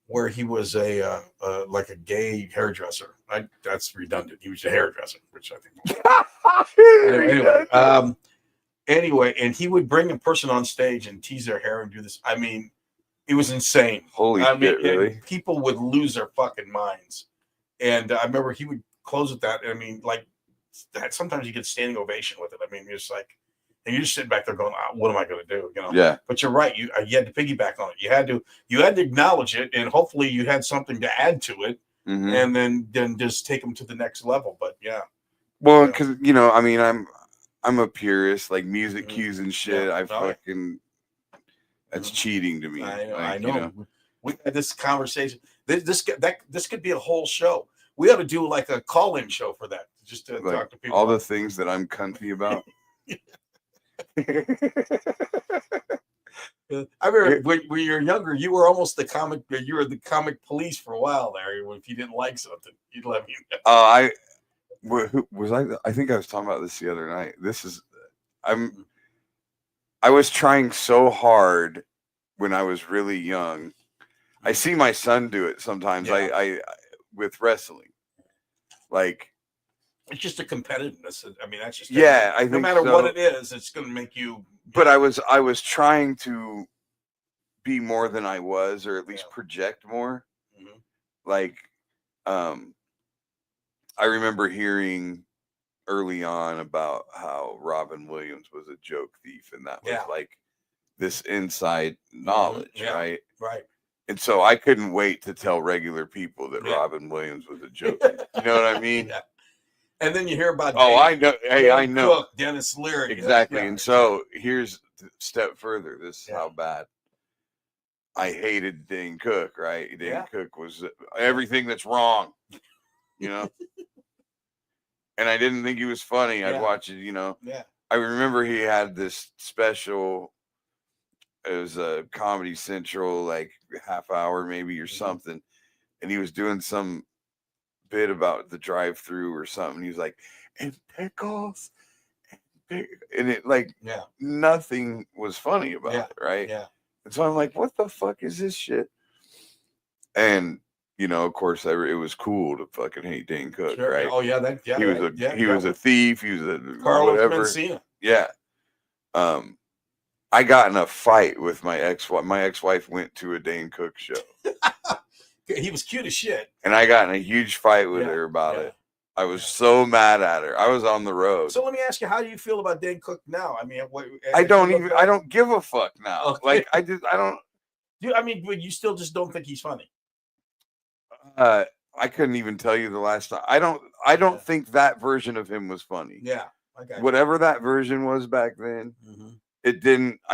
where he was like a gay hairdresser. That's redundant. He was a hairdresser, which I think. Anyway, and he would bring a person on stage and tease their hair and do this. I mean, it was insane. Holy shit, really? People would lose their fucking minds. And I remember he would close with that. I mean, like that. Sometimes you get standing ovation with it. I mean, it's like, and you're just sitting back there going, "What am I going to do?" Yeah. But you're right. You had to piggyback on it. You had to acknowledge it, and hopefully you had something to add to it, and then just take them to the next level. But well, because I mean, I'm a purist, like music cues and shit. That's cheating to me. I know. We had this conversation. This could be a whole show. We ought to do like a call-in show for that, just to talk to people. All the things that I'm comfy about. I remember when you were younger, you were almost you were the comic police for a while there. If you didn't like something, you'd let me know. I think I was talking about this the other night. I was trying so hard when I was really young. I see my son do it sometimes. I with wrestling, like. It's just a competitiveness. I mean, that's just I think no matter what it is, it's going to make you. But I was trying to be more than I was, or at least project more. Like, I remember hearing early on about how Robin Williams was a joke thief, and that was like this inside knowledge, right? Right. And so I couldn't wait to tell regular people that Robin Williams was a joke thief. You know what I mean? Yeah. And then you hear about I know. Hey, I know. Cook, Dennis Leary. Exactly. And so here's a step further. This is how bad I hated Dane Cook, right? Dane Cook was everything that's wrong, And I didn't think he was funny. I'd watch it, Yeah. I remember he had this special, it was a Comedy Central, like half hour maybe or something. And he was doing some bit about the drive-through or something. He was like, and pickles, and it nothing was funny about it, right? Yeah. And so I'm like, what the fuck is this shit? And of course, it was cool to fucking hate Dane Cook, right? Oh yeah, he was a thief. He was a Carlos whatever. Mencia. Yeah. I got in a fight with my ex-wife. My ex-wife went to a Dane Cook show. He was cute as shit. And I got in a huge fight with her about it. I was so mad at her. I was on the road. So let me ask you, how do you feel about Dane Cook now? I mean, I don't give a fuck now. Okay. Like, I don't. I mean, but you still just don't think he's funny. I couldn't even tell you the last time. I don't think that version of him was funny. Yeah. Okay. Whatever that version was back then, I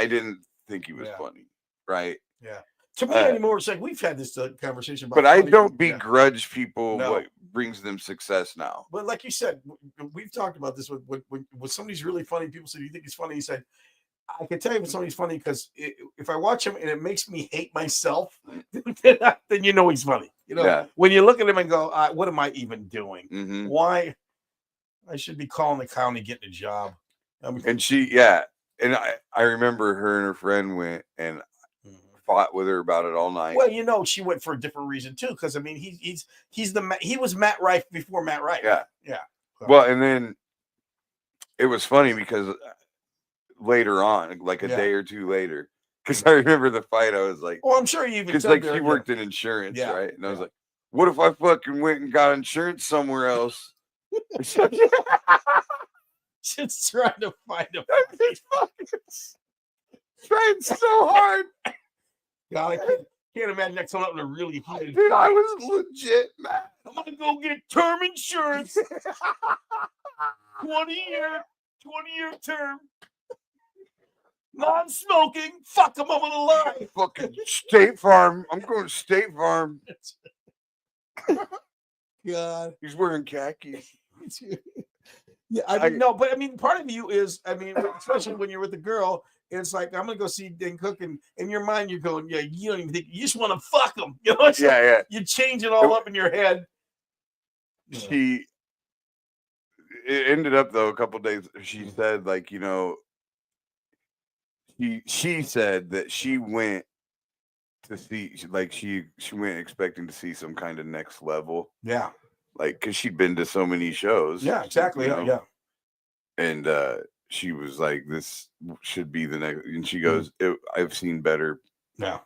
didn't think he was funny. Right. Yeah. To me anymore, it's like we've had this conversation about. But I don't begrudge people what brings them success now. But like you said, we've talked about this when somebody's really funny. People say, "Do you think he's funny?" He said, "I can tell you when somebody's funny because if I watch him and it makes me hate myself, then you know he's funny. You know, when you look at him and go, what am I even doing? Mm-hmm. Why? I should be calling the county, getting a job." And and I remember her and her friend went and fought with her about it all night. Well, you know, she went for a different reason too, because I mean, he was Matt Rife before Matt Rife. Yeah. So. Well, and then it was funny because later on, like a day or two later, because I remember the fight, I was like, "Oh, I'm sure you even," because like she worked in insurance, right? And I was like, "What if I fucking went and got insurance somewhere else?" Just trying to find a trying so hard. God, I can't imagine that coming up in a really heated Dude, I was legit mad. I'm gonna go get term insurance. 20-year term. Non-smoking. Fuck him, I'm gonna lie. Fucking State Farm. I'm going to State Farm. God. He's wearing khakis. Yeah, I mean, no, but I mean, part of you is, I mean, especially when you're with a girl, it's like, I'm gonna go see Dane Cook, and in your mind, you're going, yeah, you don't even think, you just want to fuck him. You know, you change it all up in your head. It ended up though a couple days. She said, like, you know, she said that she went to see, like, she went expecting to see some kind of next level. Yeah. Like, because she'd been to so many shows. Yeah, exactly. You know? Yeah. And she was like, this should be the next. And she goes, I've seen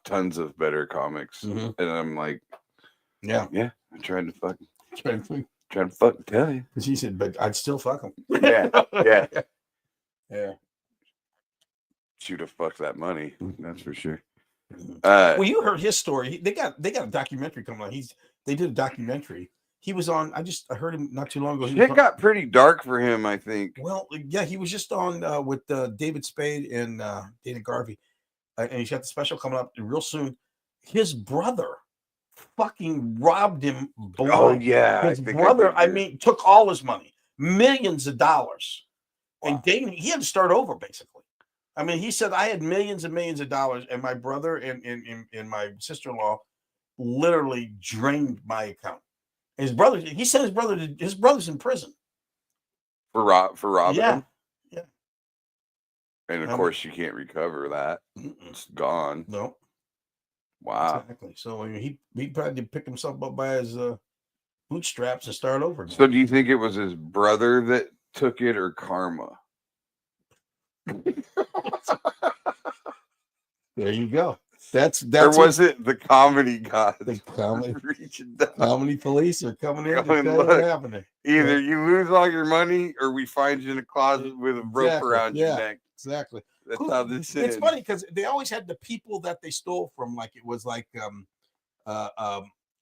tons of better comics. And I'm like, yeah, I'm trying to fucking tell you. And she said, but I'd still fuck him. Yeah. She'd have fucked that money. That's for sure. Well, you heard his story. They got a documentary coming on. They did a documentary. He was on. I heard him not too long ago. It got pretty dark for him, I think. Well, yeah, he was just on with David Spade and Dana Garvey, and he's got the special coming up real soon. His brother fucking robbed him blind. Oh yeah, his brother. I mean, took all his money, millions of dollars, and Dana, he had to start over basically. I mean, he said I had millions and millions of dollars, and my brother and my sister-in-law literally drained my account. His brother, he said his brother's in prison for robbing him. Yeah. And of course, you can't recover that. It's gone. No. Wow. Exactly. So I mean, he tried to pick himself up by his bootstraps and start over. So do you think it was his brother that took it or karma? There you go. That's or was it the comedy gods? The comedy police are coming in to tell you what's happening. Either you lose all your money or we find you in a closet with a rope around your neck. Exactly. That's how this is. It's funny because they always had the people that they stole from, like it was like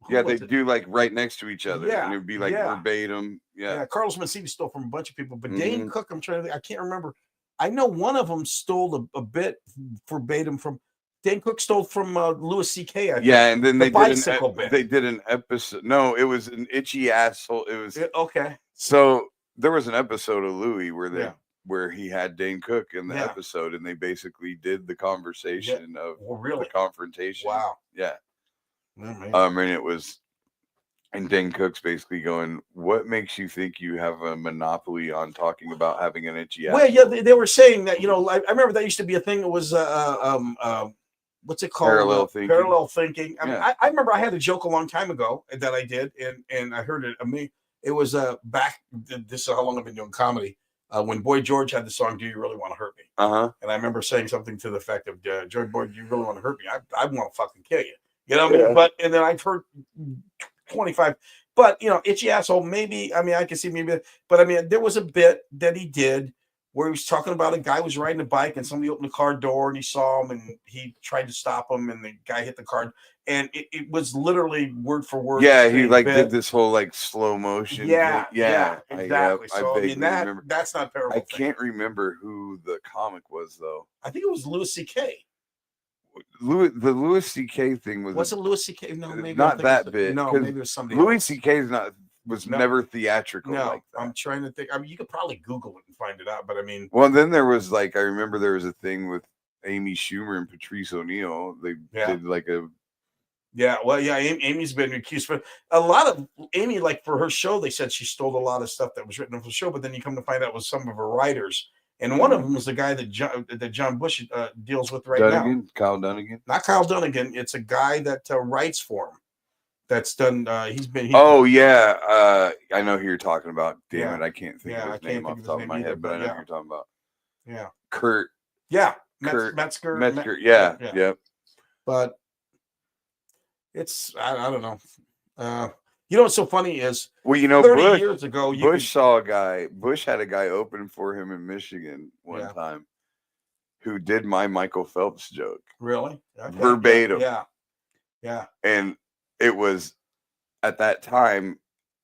they do like right next to each other. And it would be like verbatim. Yeah. Carlos Mencia stole from a bunch of people, but Dane Cook, I'm trying to think, I can't remember. I know one of them stole a bit verbatim from Dane Cook stole from Louis C.K. And then they did an episode. No, it was an itchy asshole. It was okay. So there was an episode of Louis where he had Dane Cook in the episode, and they basically did the conversation of the confrontation. Wow. Yeah. And it was, and Dane Cook's basically going, "What makes you think you have a monopoly on talking about having an itchy asshole?" Well, yeah, they were saying that, you know, I remember that used to be a thing. It was what's it called? Parallel thinking. I mean, I remember I had a joke a long time ago that I did, and I heard it. I mean, it was back. This is how long I've been doing comedy. when Boy George had the song "Do You Really Want to Hurt Me?" And I remember saying something to the effect of, "George Boy, do you really want to hurt me? I want to fucking kill you." You know what I mean? But and then I've heard 25. But Itchy Asshole. Maybe I can see maybe. But there was a bit that he did where he was talking about a guy was riding a bike and somebody opened the car door and he saw him and he tried to stop him and the guy hit the car and it was literally word for word. Yeah, he did this whole slow motion. Yeah, exactly. I that's not terrible. I can't remember who the comic was though. I think it was Louis C.K. The Louis C.K. thing was it Louis C.K.? No, maybe not that bit. No, maybe it was somebody. Louis C.K. was never theatrical. No, like that. I'm trying to think. You could probably Google it and find it out. But well, then there was I remember there was a thing with Amy Schumer and Patrice O'Neill. They did a. Yeah, well, yeah, Amy's been accused, but a lot of Amy, for her show, they said she stole a lot of stuff that was written for the show. But then you come to find out it was some of her writers, and one of them was the guy that John Bush deals with now. Kyle Dunnigan, not Kyle Dunnigan. It's a guy that writes for him. That's done. I know who you're talking about. Damn it, I can't think of his name off the top of my head, but I know who you're talking about. Yeah, Kurt. Yeah, Metzger. Metzger. Yeah. Yep. But it's I don't know. What's so funny is 30 years ago, Bush had a guy open for him in Michigan one time who did my Michael Phelps joke. Really? Okay. Verbatim. Yeah. And it was at that time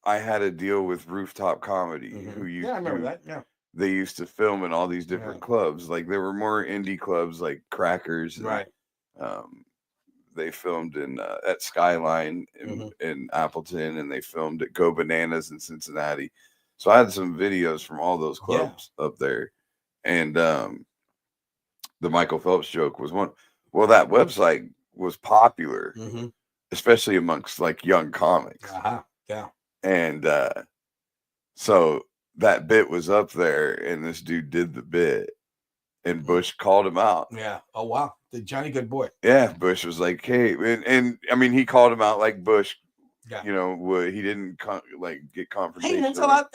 I had a deal with Rooftop Comedy, who I remember that. Yeah. They used to film in all these different clubs. There were more indie clubs like Crackers. Right. They filmed at Skyline in Appleton, and they filmed at Go Bananas in Cincinnati. So I had some videos from all those clubs up there. And the Michael Phelps joke was one. Well, that website was popular, especially amongst young comics. Yeah. And so that bit was up there, and this dude did the bit, and Bush called him out. Yeah. Oh wow, the Johnny Good Boy. Yeah, Bush was like, "Hey," and he called him out like Bush. Yeah. He didn't get confrontation. Hey, that's a lot.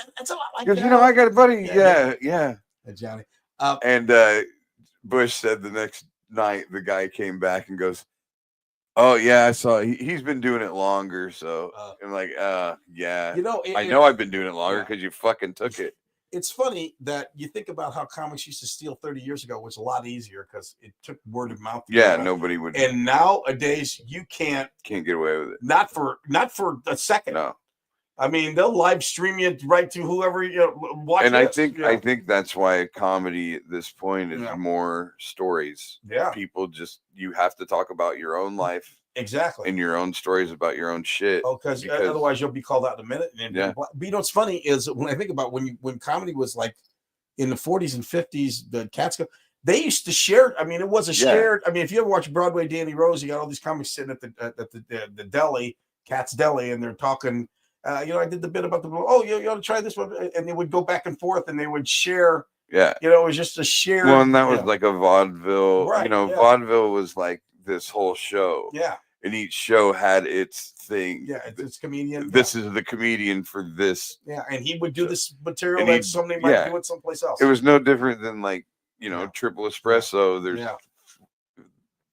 Because I got a buddy. Yeah. Johnny. And Bush said the next night the guy came back and goes, "Oh yeah, I saw he's been doing it longer." So I'm like, yeah. I know I've been doing it longer because you fucking took it. It's funny that you think about how comics used to steal 30 years ago was a lot easier because it took word of mouth. Yeah, nobody would. And nowadays you can't get away with it. Not for a second. No. They'll live stream you right to whoever watch. And I think that's why comedy at this point is more stories. Yeah. People you have to talk about your own life. Exactly. And your own stories about your own shit. Oh, because otherwise you'll be called out in a minute. But what's funny is when I think about when comedy was in the 40s and 50s, the Catskill, they used to share. It was a shared. If you ever watch Broadway Danny Rose, you got all these comics sitting at the deli, Cat's Deli, and they're talking. I did the bit about you ought to try this one, and they would go back and forth, and they would share. Yeah, it was just a share. Well, and that was like a vaudeville. Right, vaudeville was like this whole show. Yeah. And each show had its thing. Yeah, it's comedian. This is the comedian for this. Yeah, and he would do this material that somebody might do it someplace else. It was no different than Triple Espresso. There's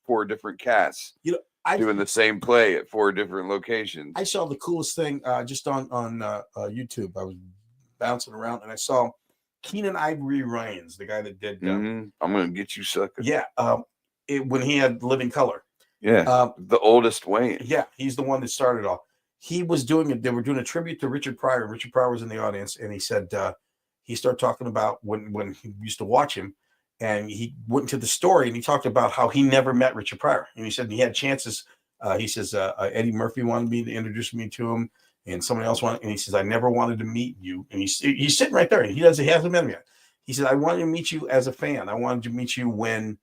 4 different cats doing the same play at 4 different locations. I saw the coolest thing just on YouTube. I was bouncing around and I saw Keenan Ivory Ryan, the guy that did. I'm gonna get you, sucker. Yeah, when he had Living Color. Yeah, the oldest Wayne. Yeah, he's the one that started off. He was doing it. They were doing a tribute to Richard Pryor. Richard Pryor was in the audience, and he said he started talking about when he used to watch him, and he went into the story, and he talked about how he never met Richard Pryor, and he said he had chances. He says Eddie Murphy wanted me to introduce me to him, and somebody else wanted, and he says I never wanted to meet you, and he's sitting right there, and he hasn't met him yet. He said I wanted to meet you as a fan. I wanted to meet you when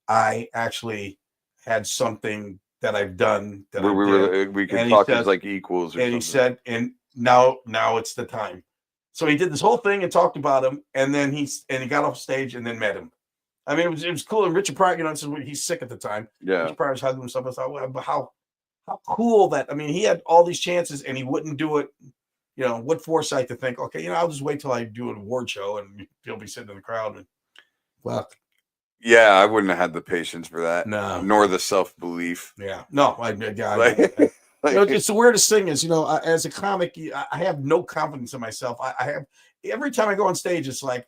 I actually had something that I've done that we could talk as like equals. And he said, and now it's the time. So he did this whole thing and talked about him, and then he got off stage and then met him. It was cool. And Richard Pryor, he's sick at the time. Yeah, Richard Pryor's hugging himself. I thought, well, how cool that. He had all these chances and he wouldn't do it what foresight to think, okay, I'll just wait till I do an award show and you'll be sitting in the crowd and fuck. Yeah, I wouldn't have had the patience for that. No. Nor the self-belief. Yeah. No, it's the weirdest thing is, as a comic, I have no confidence in myself. I have, every time I go on stage, it's like,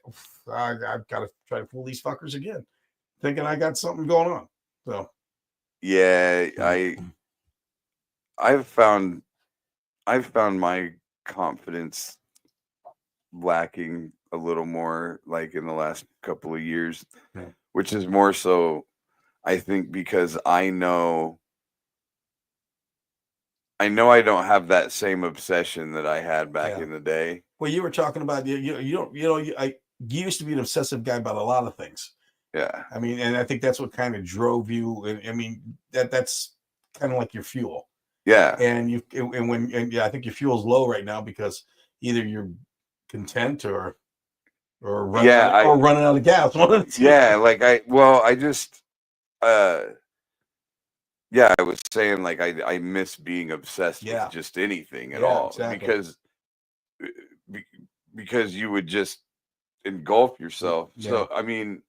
I've got to try to fool these fuckers again, thinking I got something going on. So, yeah, I've found my confidence lacking a little more, like in the last couple of years, which is more so, I think, because I know I don't have that same obsession that I had back in the day. Well, you were talking about you used to be an obsessive guy about a lot of things. Yeah. I mean, and I think that's what kind of drove you. And I mean, that's kind of like your fuel. Yeah. And I think your fuel's low right now because either you're content or running out of gas. Yeah. Like I was saying, like, I miss being obsessed with just anything at all. Exactly. Because you would just engulf yourself. Yeah. So, I mean,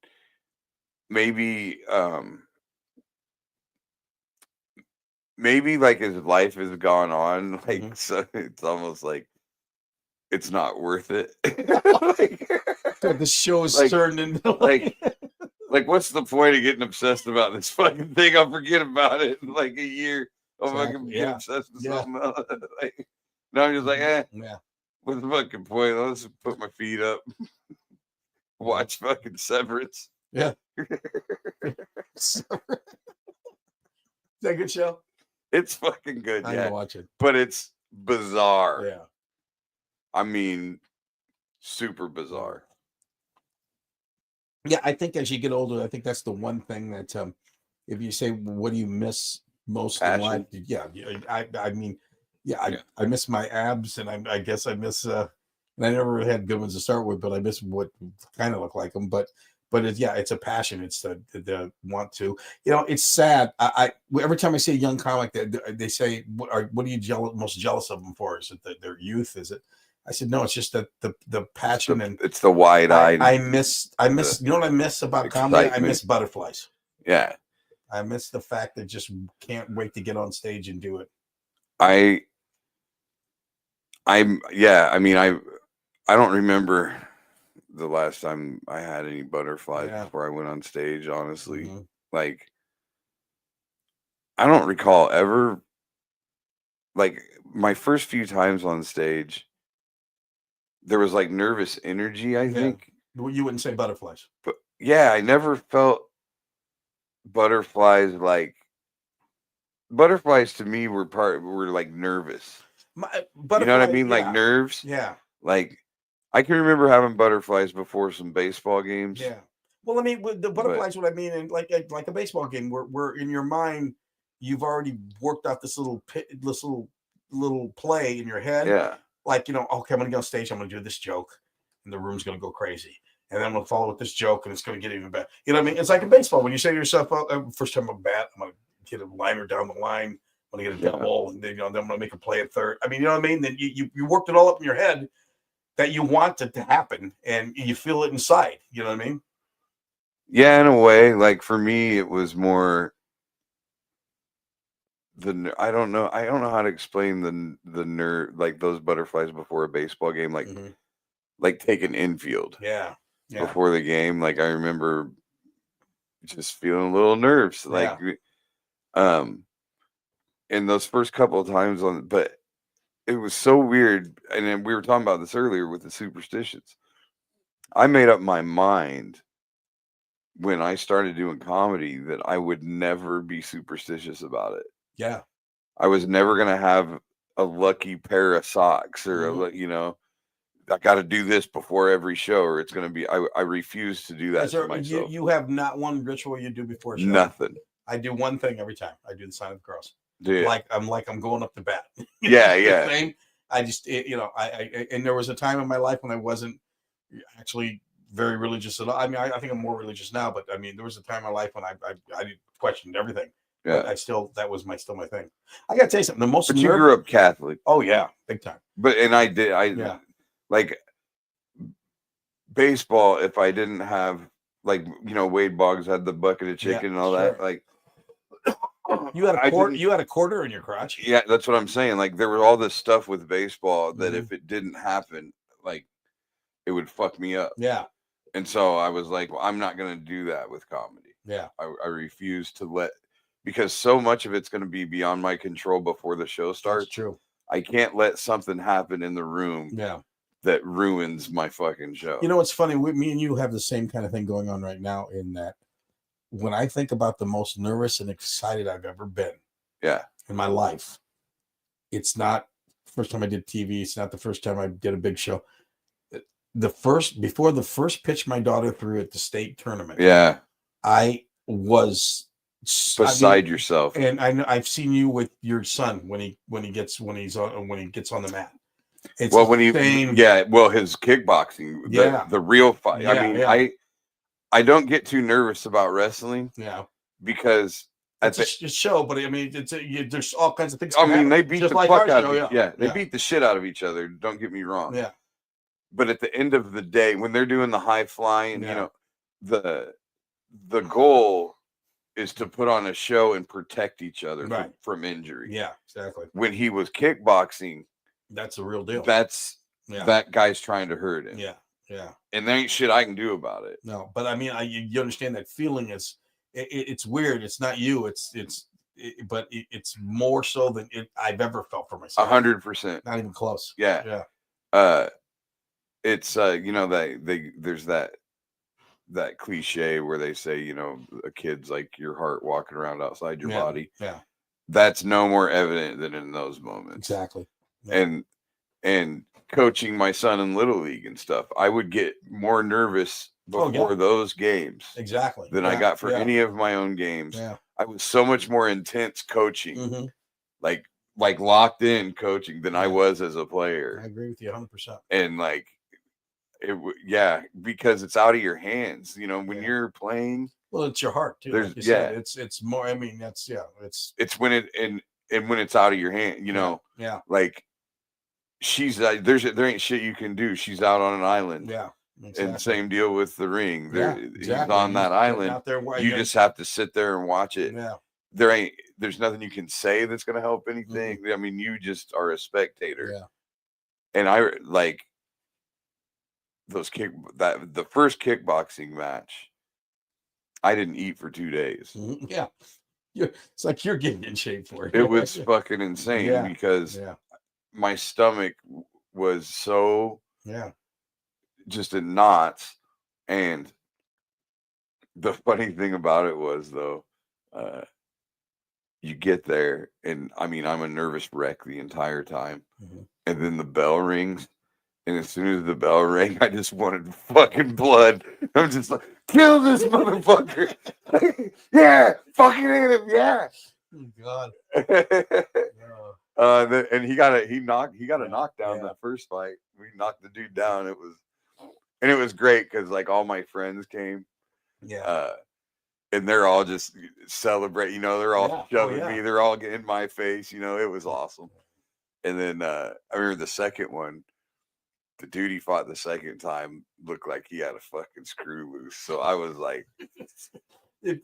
maybe like as life has gone on, like, so it's almost like it's not worth it. The show is turned into like what's the point of getting obsessed about this fucking thing? I'll forget about it in like a year. I'm fucking get obsessed with something else. Now I'm just like, what's the fucking point? Let's put my feet up. Watch fucking Severance. Yeah. Is that a good show? It's fucking good. I gotta watch it. But it's bizarre. Yeah. I mean, super bizarre. Yeah, I think as you get older, I think that's the one thing that if you say, what do you miss most in life? Yeah, I mean, I miss my abs, and I guess I miss and I never had good ones to start with, but I miss what kind of look like them. But it's a passion. It's the want to. It's sad. I every time I see a young comic, they say, what are you most jealous of them for? Is it their youth? Is it? I said, no, it's just the passion, and it's the wide eye. I miss you know what I miss about comedy? I miss butterflies. Yeah. I miss the fact that just can't wait to get on stage and do it. I mean, I don't remember the last time I had any butterflies before I went on stage, honestly. Like, I don't recall ever, like, my first few times on stage, there was like nervous energy, I think. You wouldn't say butterflies. But yeah, I never felt butterflies. Like, butterflies to me were like nervous. You know what I mean? Like nerves. Yeah. Like, I can remember having butterflies before some baseball games. Yeah. Well, I mean, with the butterflies, what I mean, and like a baseball game, where in your mind, you've already worked out this little play in your head. Yeah. Like, okay, I'm going to go on stage. I'm going to do this joke and the room's going to go crazy. And then I'm going to follow with this joke and it's going to get even better. You know what I mean? It's like in baseball. When you say to yourself, first time I'm bat, I'm going to get a liner down the line. I'm going to get a double. And then, then I'm going to make a play at third. I mean, you know what I mean? Then you worked it all up in your head that you want it to happen and you feel it inside. You know what I mean? Yeah, in a way. Like, for me, it was more... I don't know how to explain the nerve, like those butterflies before a baseball game, like like taking infield before the game. Like, I remember just feeling a little nerves, like in those first couple of times but it was so weird. And then we were talking about this earlier with the superstitions. I made up my mind when I started doing comedy that I would never be superstitious about it. Yeah. I was never going to have a lucky pair of socks or, I got to do this before every show or it's going to be, I refuse to do that to myself. You have not one ritual you do before a show? Nothing. I do one thing every time. I do the sign of the cross. Dude. I'm going up to bat. Yeah. Same. I just, and there was a time in my life when I wasn't actually very religious at all. I mean, I think I'm more religious now, but I mean, there was a time in my life when I questioned everything. Yeah. But that was still my thing. I gotta tell you something. The most. But you grew up Catholic. Oh yeah, big time. But like baseball. If I didn't have Wade Boggs had the bucket of chicken and all that, like. You had a quarter in your crotch. Yeah, that's what I'm saying. Like there was all this stuff with baseball that if it didn't happen, like it would fuck me up. Yeah. And so I was like, well, I'm not going to do that with comedy. Yeah. I refuse to because so much of it's going to be beyond my control before the show starts. That's true. I can't let something happen in the room. Yeah. That ruins my fucking show. You know, it's funny. Me and you have the same kind of thing going on right now in that when I think about the most nervous and excited I've ever been in my life, it's not the first time I did TV. It's not the first time I did a big show. Before the first pitch my daughter threw at the state tournament. Yeah. I was beside yourself. And I've seen you with your son when he gets on the mat. It's well, his kickboxing, the real fight. Yeah, I mean, I don't get too nervous about wrestling. Yeah. Because it's a show, but I mean, there's all kinds of things. I mean, they beat the fuck out of each other. They beat beat the shit out of each other. Don't get me wrong. Yeah. But at the end of the day, when they're doing the high flying, the goal is to put on a show and protect each other from injury. Yeah, exactly. When he was kickboxing, that's a real deal. That's that guy's trying to hurt him. Yeah, yeah. And there ain't shit I can do about it. No, but I mean, you understand that feeling is it's weird. It's not you. But it's more so than I've ever felt for myself. 100%. Not even close. Yeah. It's there's that cliche where they say, a kid's like your heart walking around outside your body. Yeah. That's no more evident than in those moments. Exactly. Yeah. And coaching my son in Little League and stuff, I would get more nervous before those games. Exactly. Than I got for any of my own games. Yeah. I was so much more intense coaching, like locked in coaching than I was as a player. I agree with you 100%. And because it's out of your hands, when you're playing. Well, it's your heart too. There's, it's more. I mean, it's when it and when it's out of your hand, Yeah. Like she's there ain't shit you can do. She's out on an island. Yeah. Exactly. And same deal with the ring. He's exactly. on that island. Out there, you just have to sit there and watch it. Yeah. There's nothing you can say that's going to help anything. I mean, you just are a spectator. Yeah. And I like the first kickboxing match. I didn't eat for 2 days. Yeah. It's like you're getting in shape for it. It was fucking insane because my stomach was so just in knots. And the funny thing about it was though, you get there and I mean, I'm a nervous wreck the entire time. And then the bell rings. And as soon as the bell rang, I just wanted fucking blood. I'm just like, kill this motherfucker. Yeah, fucking hit him. Yeah. Oh, God. And he got a knockdown that first fight. We knocked the dude down. It was great because like all my friends came. Yeah. And they're all just celebrating, they're all shoving me. They're all getting in my face. It was awesome. And then I remember the second one. The dude he fought the second time looked like he had a fucking screw loose. So I was like,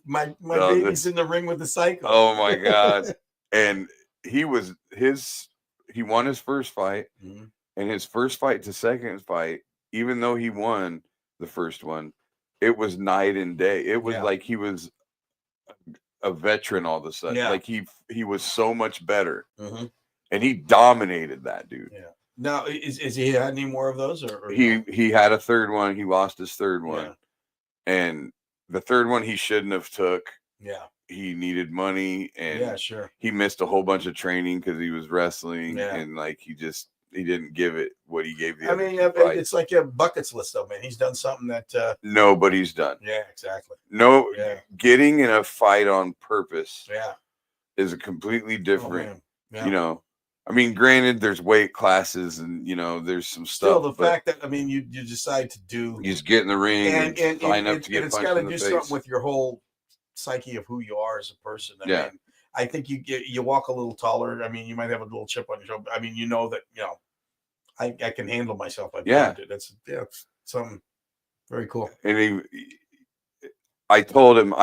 my baby's in the ring with the psycho. Oh my God. And he won his first fight. And his first fight to second fight, even though he won the first one, it was night and day. It was like he was a veteran all of a sudden. Like he was so much better. And he dominated that dude. Yeah. Now, is he had any more of those, or he had a third one? He lost his third one, and the third one he shouldn't have took. Yeah, he needed money, and sure, he missed a whole bunch of training because he was wrestling, and like he didn't give it what he gave the. I mean, it's like a buckets list, though, man. He's done something that nobody's done. Yeah, exactly. Getting in a fight on purpose. Yeah, is a completely different. I mean, granted, there's weight classes and, there's some stuff. Still, the fact that, I mean, you decide to do. You just get in the ring and sign up to get punched in the face. It's got to do something with your whole psyche of who you are as a person. I mean, I think you walk a little taller. I mean, you might have a little chip on your shoulder. I mean, you know that I can handle myself. I've learned it. That's something very cool. And I told him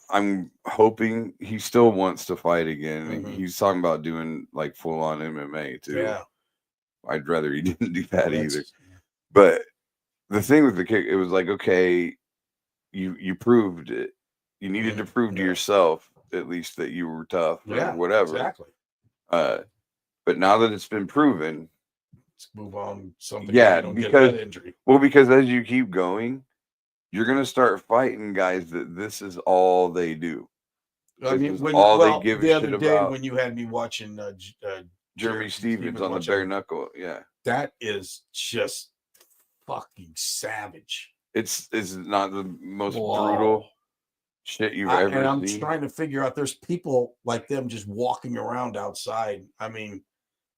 I'm hoping he still wants to fight again. Mm-hmm. He's talking about doing like full on MMA too. Yeah, I'd rather he didn't do that either. But the thing with the kick, it was like, okay, you proved it. You needed to prove to yourself at least that you were tough or whatever. Exactly. But now that it's been proven, let's move on. Something because as you keep going, you're gonna start fighting guys that this is all they do. I mean, they give the a other shit day about. when you had me watching Jeremy Stevens on the bare knuckle, that is just fucking savage. It's not the most brutal shit you've ever seen. And I'm trying to figure out, there's people like them just walking around outside. I mean,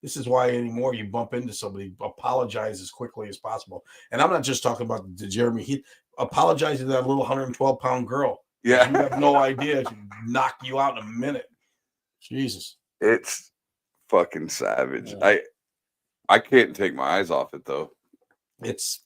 this is why anymore you bump into somebody, apologize as quickly as possible. And I'm not just talking about the Jeremy. He apologized to that little 112-pound girl. Yeah, you have no idea. She knock you out in a minute. Jesus, it's fucking savage. I can't take my eyes off it though. It's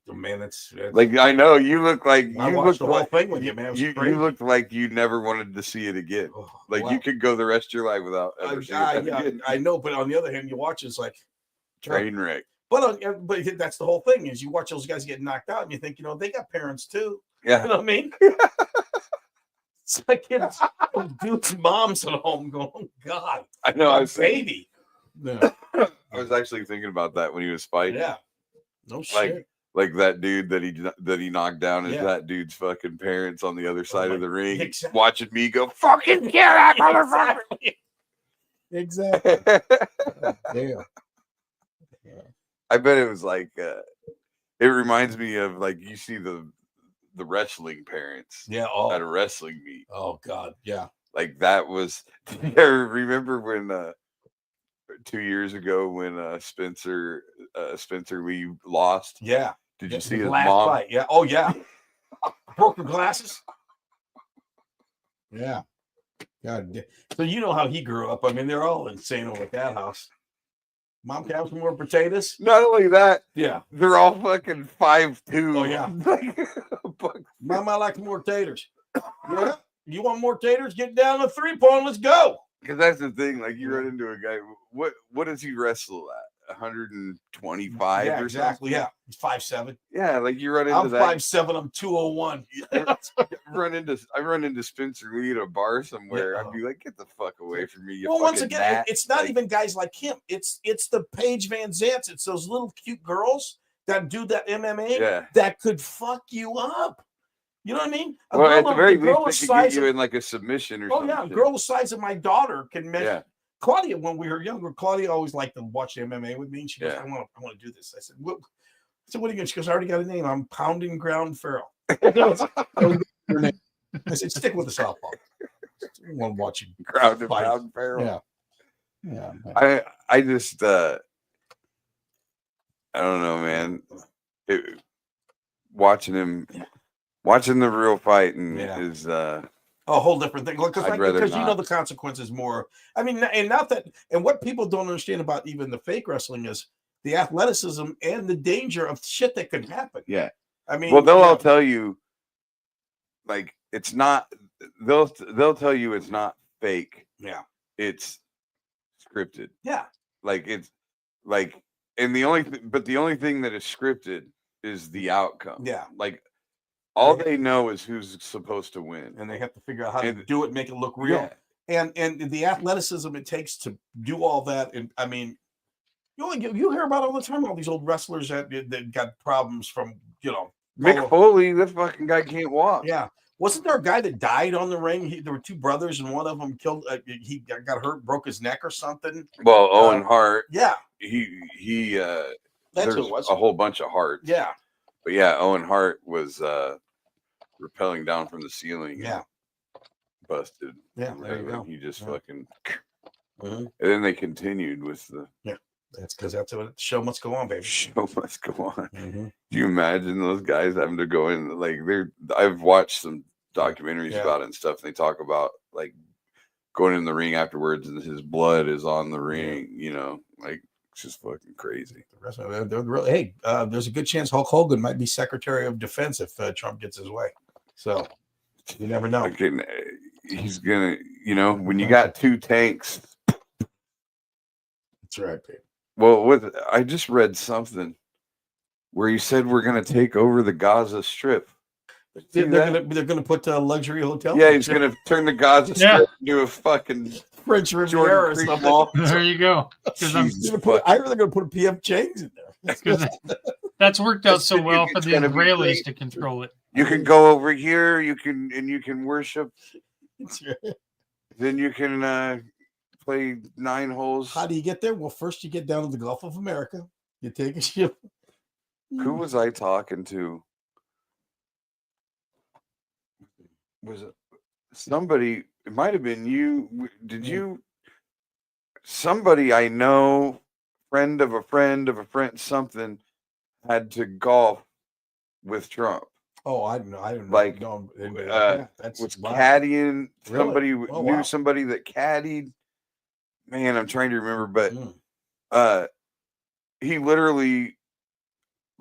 man, it's like, I know you look like I watched the whole thing with you, man. You looked like you never wanted to see it again. Like you could go the rest of your life without ever seeing it again. I know, but on the other hand, you watch it's like train wreck. But that's the whole thing is you watch those guys get knocked out and you think, they got parents too. Yeah, you know what I mean. It's like kids, dudes, moms at home going, "Oh God, I know, I was baby." Yeah. I was actually thinking about that when he was fighting. Yeah, no shit. Like that dude that he knocked down is that dude's fucking parents on the other side of the ring, watching me go fucking kill that motherfucker. Exactly. Damn. I bet it was like it reminds me of like you see the wrestling parents at a wrestling meet. Oh God, yeah. Like that was. I remember when 2 years ago when Spencer Lee lost. Yeah. Did you see his last mom? Fight? Yeah. Oh yeah. Broke her glasses. Yeah. God. So you know how he grew up. I mean, they're all insane over at that house. Mom can have some more potatoes. Not only that, they're all fucking 5'2". Oh yeah. Mama likes more taters. Yeah. You want more taters? Get down to 3-point. Let's go. Because that's the thing. Like you run into a guy. What does he wrestle at? 125 or exactly. something? Yeah. He's 5'7". Yeah, like you run into I'm 5'7", I'm 201. I run into Spencer Lee at a bar somewhere. I'd be like, get the fuck away from me. Well, once again, it's not even guys like him. It's the Paige Van Zants. It's those little cute girls that do that MMA that could fuck you up. You know what I mean? Well, at the very least, they could get you in like a submission or something. Oh, yeah. A girl the size of my daughter can measure. Yeah. Claudia, when we were younger, Claudia always liked to watch MMA with me. And she goes, I want to do this. I said, what are you going? She goes, I already got a name. I'm Pounding Ground Farrell. I said, stick with the softball. I want to watch you. Ground Farrell. Yeah. I just, I don't know, man. Watching the real fighting is a whole different thing. Because you know the consequences more. I mean, and not that, and what people don't understand about even the fake wrestling is the athleticism and the danger of shit that could happen. Yeah. I mean, well, they'll all tell you, like, it's not. They'll tell you it's not fake. Yeah. It's scripted. Yeah. Like it's like, and the only thing that is scripted is the outcome. Yeah. Like. All they know is who's supposed to win, and they have to figure out how to do it, make it look real, and the athleticism it takes to do all that. And I mean, you hear about all the time all these old wrestlers that got problems from Mick Foley. This fucking guy can't walk. Yeah, wasn't there a guy that died on the ring? There were two brothers, and one of them killed. He got hurt, broke his neck or something. Well, Owen Hart. Yeah, he. That's who it was. A whole bunch of Harts. Yeah. But yeah, Owen Hart was rappelling down from the ceiling. Yeah. Busted. Yeah, there you go. He just fucking. And then they continued with the. Yeah, that's because that's what the show must go on, baby. Show must go on. Do you imagine those guys having to go in? Like I've watched some documentaries about it and stuff. And they talk about like going in the ring afterwards and his blood is on the ring, you know, like it's just fucking crazy. The rest of it, they're really, hey, there's a good chance Hulk Hogan might be Secretary of Defense if Trump gets his way. So you never know. He's gonna, you know, when you got two tanks. That's right, babe. Well, I just read something where you said we're gonna take over the Gaza Strip. They're gonna put a luxury hotel. Yeah, he's gonna turn the Gaza Strip into a fucking French Riviera or something. There you go. I really gonna put a PF Chang's in there. That's worked out so well for the Israelis to control it. You can go over here. You can worship. Then you can play 9 holes. How do you get there? Well, first you get down to the Gulf of America. You take a ship. Who was I talking to? Was it somebody? It might have been you. Did you? Somebody I know, friend of a friend of a friend, something, had to golf with Trump. Oh, I don't know. Like, that's was caddying. Really? Somebody knew somebody that caddied. Man, I'm trying to remember, but he literally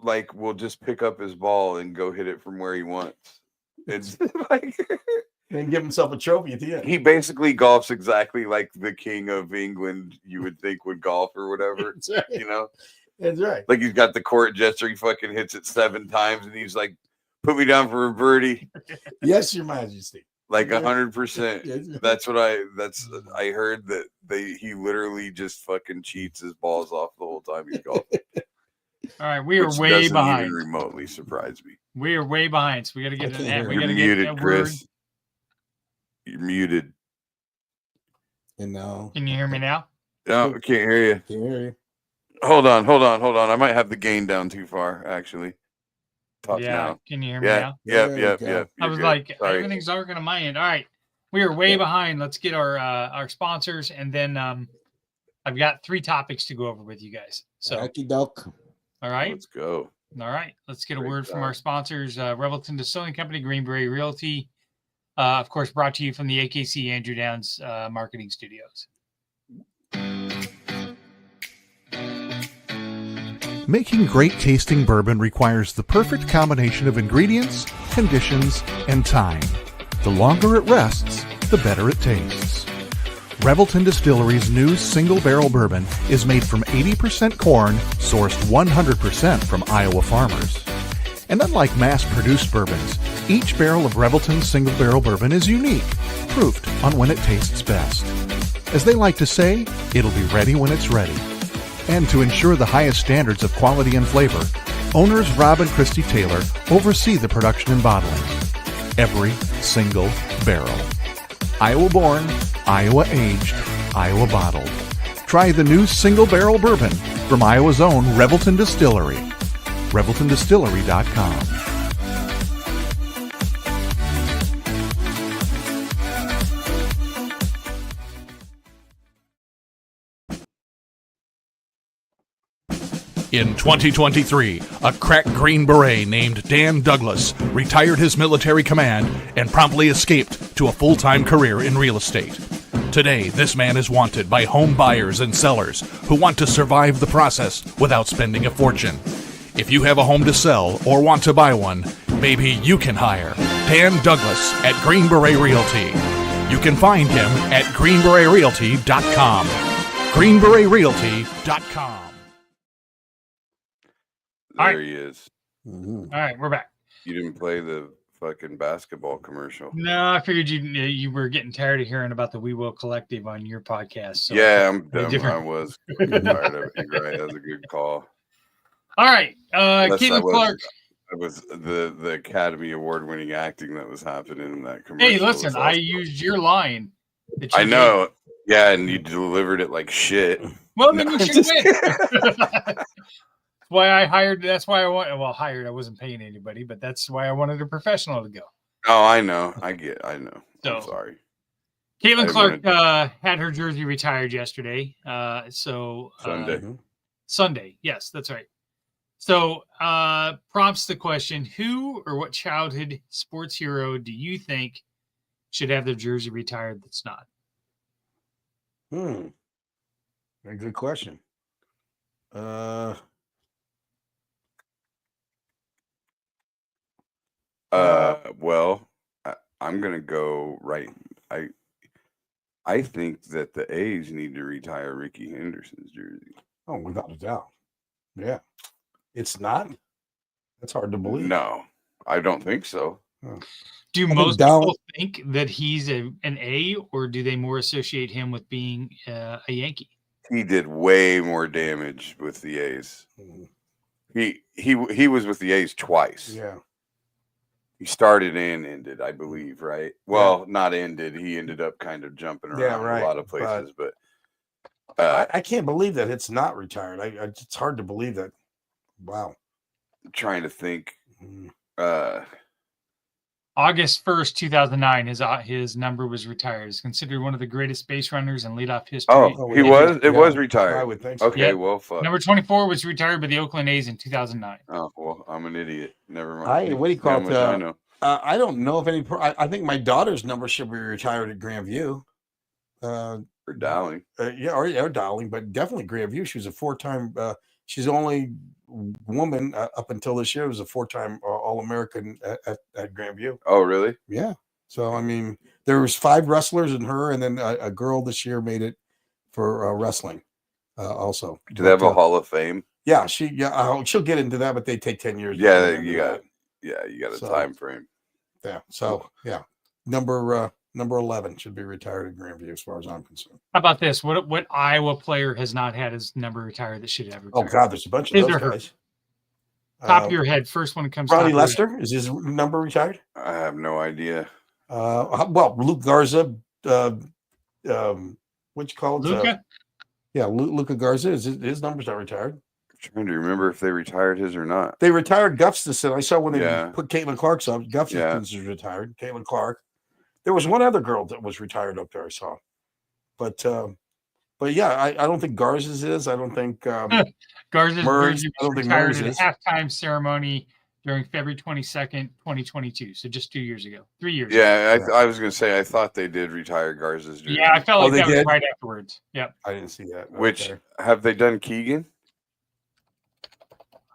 like will just pick up his ball and go hit it from where he wants. It's like and give himself a trophy at the end. He basically golfs exactly like the King of England you would think would golf or whatever. That's right. You know? That's right. Like he's got the court gesture, he fucking hits it 7 times and he's like, put me down for a birdie. Yes, Your Majesty. Like 100%. That's what I heard that he literally just fucking cheats his balls off the whole time he's golfing. All right, we are way behind. Even remotely surprised me. We are way behind, so we got to get an we got to get a Chris. You're muted. And now, can you hear me now? No, I can't hear you. Can't hear you. Hold on. I might have the gain down too far, actually. Talk now. Can you hear me now? Yeah. I was like, everything's dark on my end. All right, we are way behind. Let's get our sponsors, and then I've got 3 topics to go over with you guys. So, all right, let's go. All right, let's get a word from our sponsors: Revelton Distilling Company, Greenberry Realty, of course, brought to you from the AKC Andrew Downs Marketing Studios. Making great tasting bourbon requires the perfect combination of ingredients, conditions, and time. The longer it rests, the better it tastes. Revelton Distillery's new single barrel bourbon is made from 80% corn, sourced 100% from Iowa farmers. And unlike mass-produced bourbons, each barrel of Revelton's single barrel bourbon is unique, proofed on when it tastes best. As they like to say, it'll be ready when it's ready. And to ensure the highest standards of quality and flavor, owners Rob and Christy Taylor oversee the production and bottling. Every single barrel. Iowa born, Iowa aged, Iowa bottled. Try the new single barrel bourbon from Iowa's own Revelton Distillery. ReveltonDistillery.com. In 2023, a crack Green Beret named Dan Douglas retired his military command and promptly escaped to a full-time career in real estate. Today, this man is wanted by home buyers and sellers who want to survive the process without spending a fortune. If you have a home to sell or want to buy one, maybe you can hire Dan Douglas at Green Beret Realty. You can find him at greenberetrealty.com. greenberetrealty.com. There he is. Mm-hmm. All right, we're back. You didn't play the fucking basketball commercial. No, I figured you were getting tired of hearing about the We Will Collective on your podcast. So yeah, I'm dumb. I was tired of it. You're right. That was a good call. All right, Caitlin Clark. It was the Academy Award winning acting that was happening in that commercial. Hey, listen, I used your line. I know. Yeah, and you delivered it like shit. Well, then you should win. That's why I hired. I wasn't paying anybody, but that's why I wanted a professional to go. Oh, I know. I know. So, I'm sorry. Caitlin Clark had her jersey retired yesterday. Sunday. Yes, that's right. So prompts the question, who or what childhood sports hero do you think should have their jersey retired that's not? Very good question. Well, I'm gonna go right. I think that the A's need to retire Ricky Henderson's jersey. Oh, without a doubt. Yeah. It's not? That's hard to believe. No, I don't think so. Do most people think that he's an A, or do they more associate him with being a Yankee? He did way more damage with the A's. He was with the A's twice. Yeah. He started and ended, I believe, right? Well, not ended. He ended up kind of jumping around a lot of places, but I can't believe that it's not retired. It's hard to believe that. Wow. I'm trying to think. August 1st, 2009, his number was retired. He's considered one of the greatest base runners in leadoff history. Oh, he was? It was retired. I would think so. Okay, well, fuck. Number 24 was retired by the Oakland A's in 2009. Oh, well, I'm an idiot. Never mind. What do you call it? I know. I don't know if any. I think my daughter's number should be retired at Grandview. Or Dowling. Or Dowling, but definitely Grandview. She was a 4-time. She's the only woman up until this year was a 4-time All-American at Grandview. Oh, really? Yeah. So I mean, there was 5 wrestlers in her, and then a girl this year made it for wrestling. Also, do they have a Hall of Fame? Yeah, she'll get into that, but they take 10 years. Yeah, you got a time frame. Yeah. So yeah, number 11 should be retired at Grandview, as far as I'm concerned. How about this? What Iowa player has not had his number retired that should have retired? Oh God, there's a bunch of those guys. Top of your head, first one that comes. Ronnie Lester, is his number retired? I have no idea. Well, Luke Garza, what you call it? Luca? Luca Garza, his number's not retired. I'm trying to remember if they retired his or not. They retired Gustafson. I saw when they put Caitlin Clark's up. Gustafson's was retired. Caitlin Clark. There was one other girl that was retired up there, I saw. But yeah, I don't think Garza's is. I don't think Garza's Murray's. I don't think retired Murray's at a halftime ceremony during February 22nd, 2022. So just 2 years ago, 3 years ago. Yeah, I was going to say, I thought they did retire Garza's jersey. Yeah, I felt like that was right afterwards. Yep. I didn't see that. Which, have they done Keegan?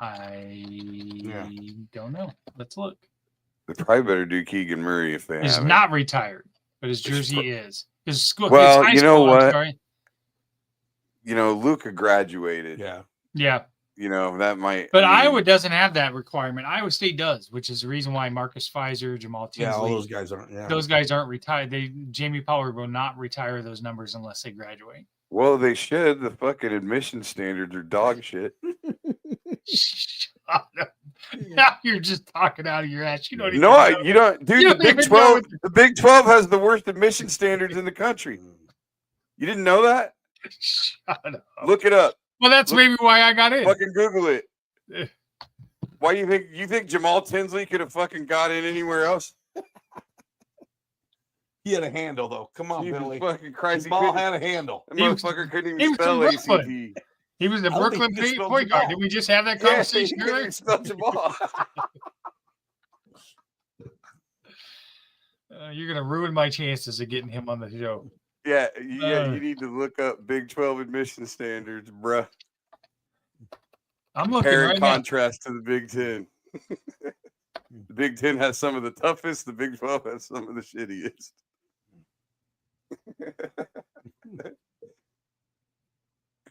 I don't know. Let's look. They probably better do Keegan Murray if they have. He's not retired, but his jersey is. His school. Well, his high you know school, what? You know, Luca graduated. Yeah. You know, that might. But Iowa doesn't have that requirement. Iowa State does, which is the reason why Marcus Pfizer, Jamal Tinsley. Yeah, all those guys aren't. Yeah. Those guys aren't retired. Jamie Power will not retire those numbers unless they graduate. Well, they should. The fucking admission standards are dog shit. Shut up. Now you're just talking out of your ass. You don't even know. You don't, dude. The Big 12. The Big 12 has the worst admission standards in the country. You didn't know that? Shut up. Look it up. Well, that's maybe why I got in. Fucking Google it. Why do you think Jamal Tinsley could have fucking got in anywhere else? He had a handle though. Come on, Billy. Fucking Christ, Jamal had a handle. That motherfucker couldn't even spell ACT. He was the Brooklyn point guard. Did we just have that conversation earlier? Jamal. You're gonna ruin my chances of getting him on the show. Yeah, you need to look up Big 12 admission standards, bruh. I'm looking right now. Contrast to the Big 10. The Big 10 has some of the toughest. The Big 12 has some of the shittiest.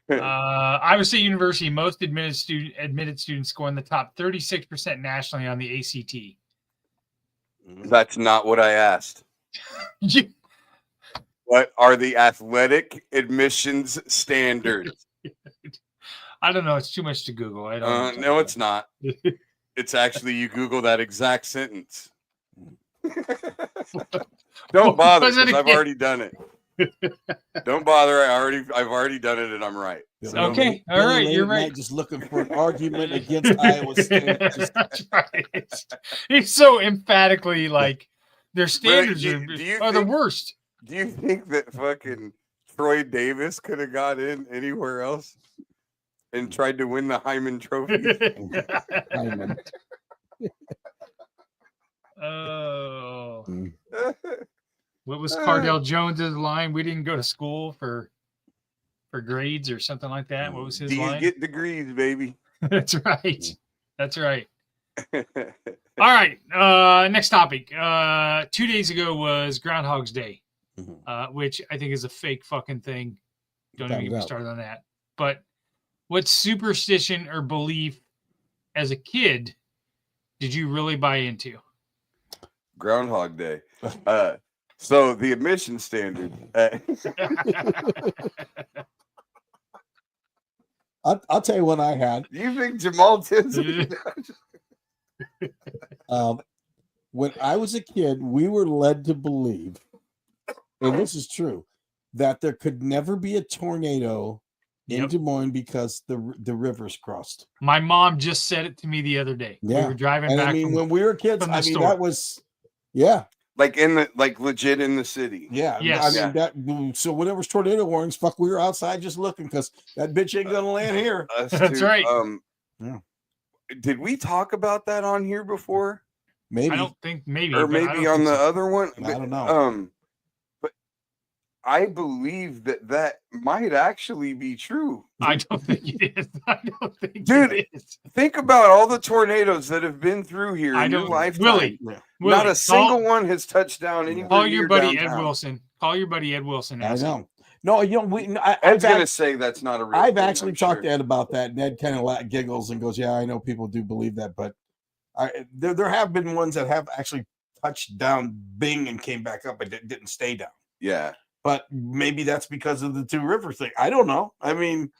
Iowa State University, most admitted students score in the top 36% nationally on the ACT. That's not what I asked. What are the athletic admissions standards? I don't know. It's too much to Google. I don't. No, it's not. It's actually you Google that exact sentence. Don't bother because I've already done it. Don't bother. I've already done it, and I'm right. So. Okay, all right, you're right. Just looking for an argument against Iowa State. That's right. He's so emphatically like their standards are the worst. Do you think that fucking Troy Davis could have got in anywhere else and tried to win the Hyman Trophy? Hyman. Oh. What was Cardell Jones's line? We didn't go to school for for grades or something like that. What was his Do you line? get degrees, baby? That's right. That's right. All right. Next topic. 2 days ago was Groundhog's Day, which I think is a fake fucking thing. Don't even get me started on that. But what superstition or belief as a kid did you really buy into? Groundhog Day. So the admission standard. I'll tell you what I had. You think Jamal Tinsley? When I was a kid, we were led to believe, and this is true, that there could never be a tornado in Des Moines because the rivers crossed. My mom just said it to me the other day. Yeah. We were driving and back. I mean, when we were kids, I mean, that was, like legit in the city. Yeah. Yes. I mean, that. So whenever's tornado warnings, fuck, we were outside just looking because that bitch ain't gonna land here. That's right. Did we talk about that on here before? Maybe. I don't think maybe. Or maybe on the other one. I don't know. But I believe that might actually be true. I don't think it is. I don't think it is. Think about all the tornadoes that have been through here in your lifetime. Willie, not a single one has touched down anywhere. Call your buddy downtown. Ed Wilson. Call your buddy Ed Wilson. I know. No, Ed's going to say that's not a real I've thing, actually talked to Ed about that, and Ed kind of giggles and goes, "Yeah, I know people do believe that, but there have been ones that have actually touched down, bing, and came back up, but didn't stay down." Yeah, but maybe that's because of the Two Rivers thing. I don't know. I mean,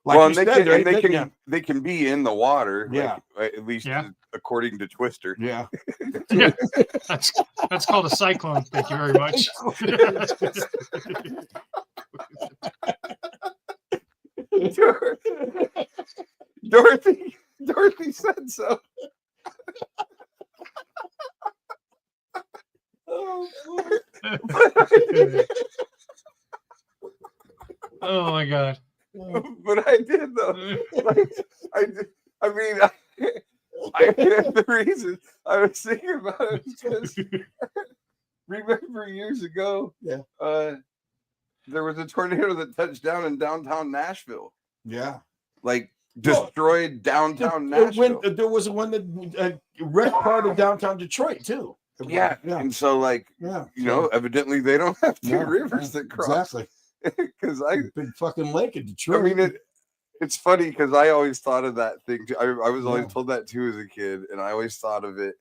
like they can be in the water. Yeah, at least according to Twister. Yeah, yeah. That's called a cyclone. Thank you very much. Dorothy said so. Oh my god! But I did though. I mean, the reason I was thinking about it is because remember years ago, there was a tornado that touched down in downtown Nashville. Yeah, like destroyed downtown Nashville. There was one that wrecked part of downtown Detroit too. Yeah, and so evidently they don't have two rivers that cross. Exactly. Because big fucking lake in Detroit. I mean, it's funny because I always thought of that thing. I was always told that too as a kid, and I always thought of it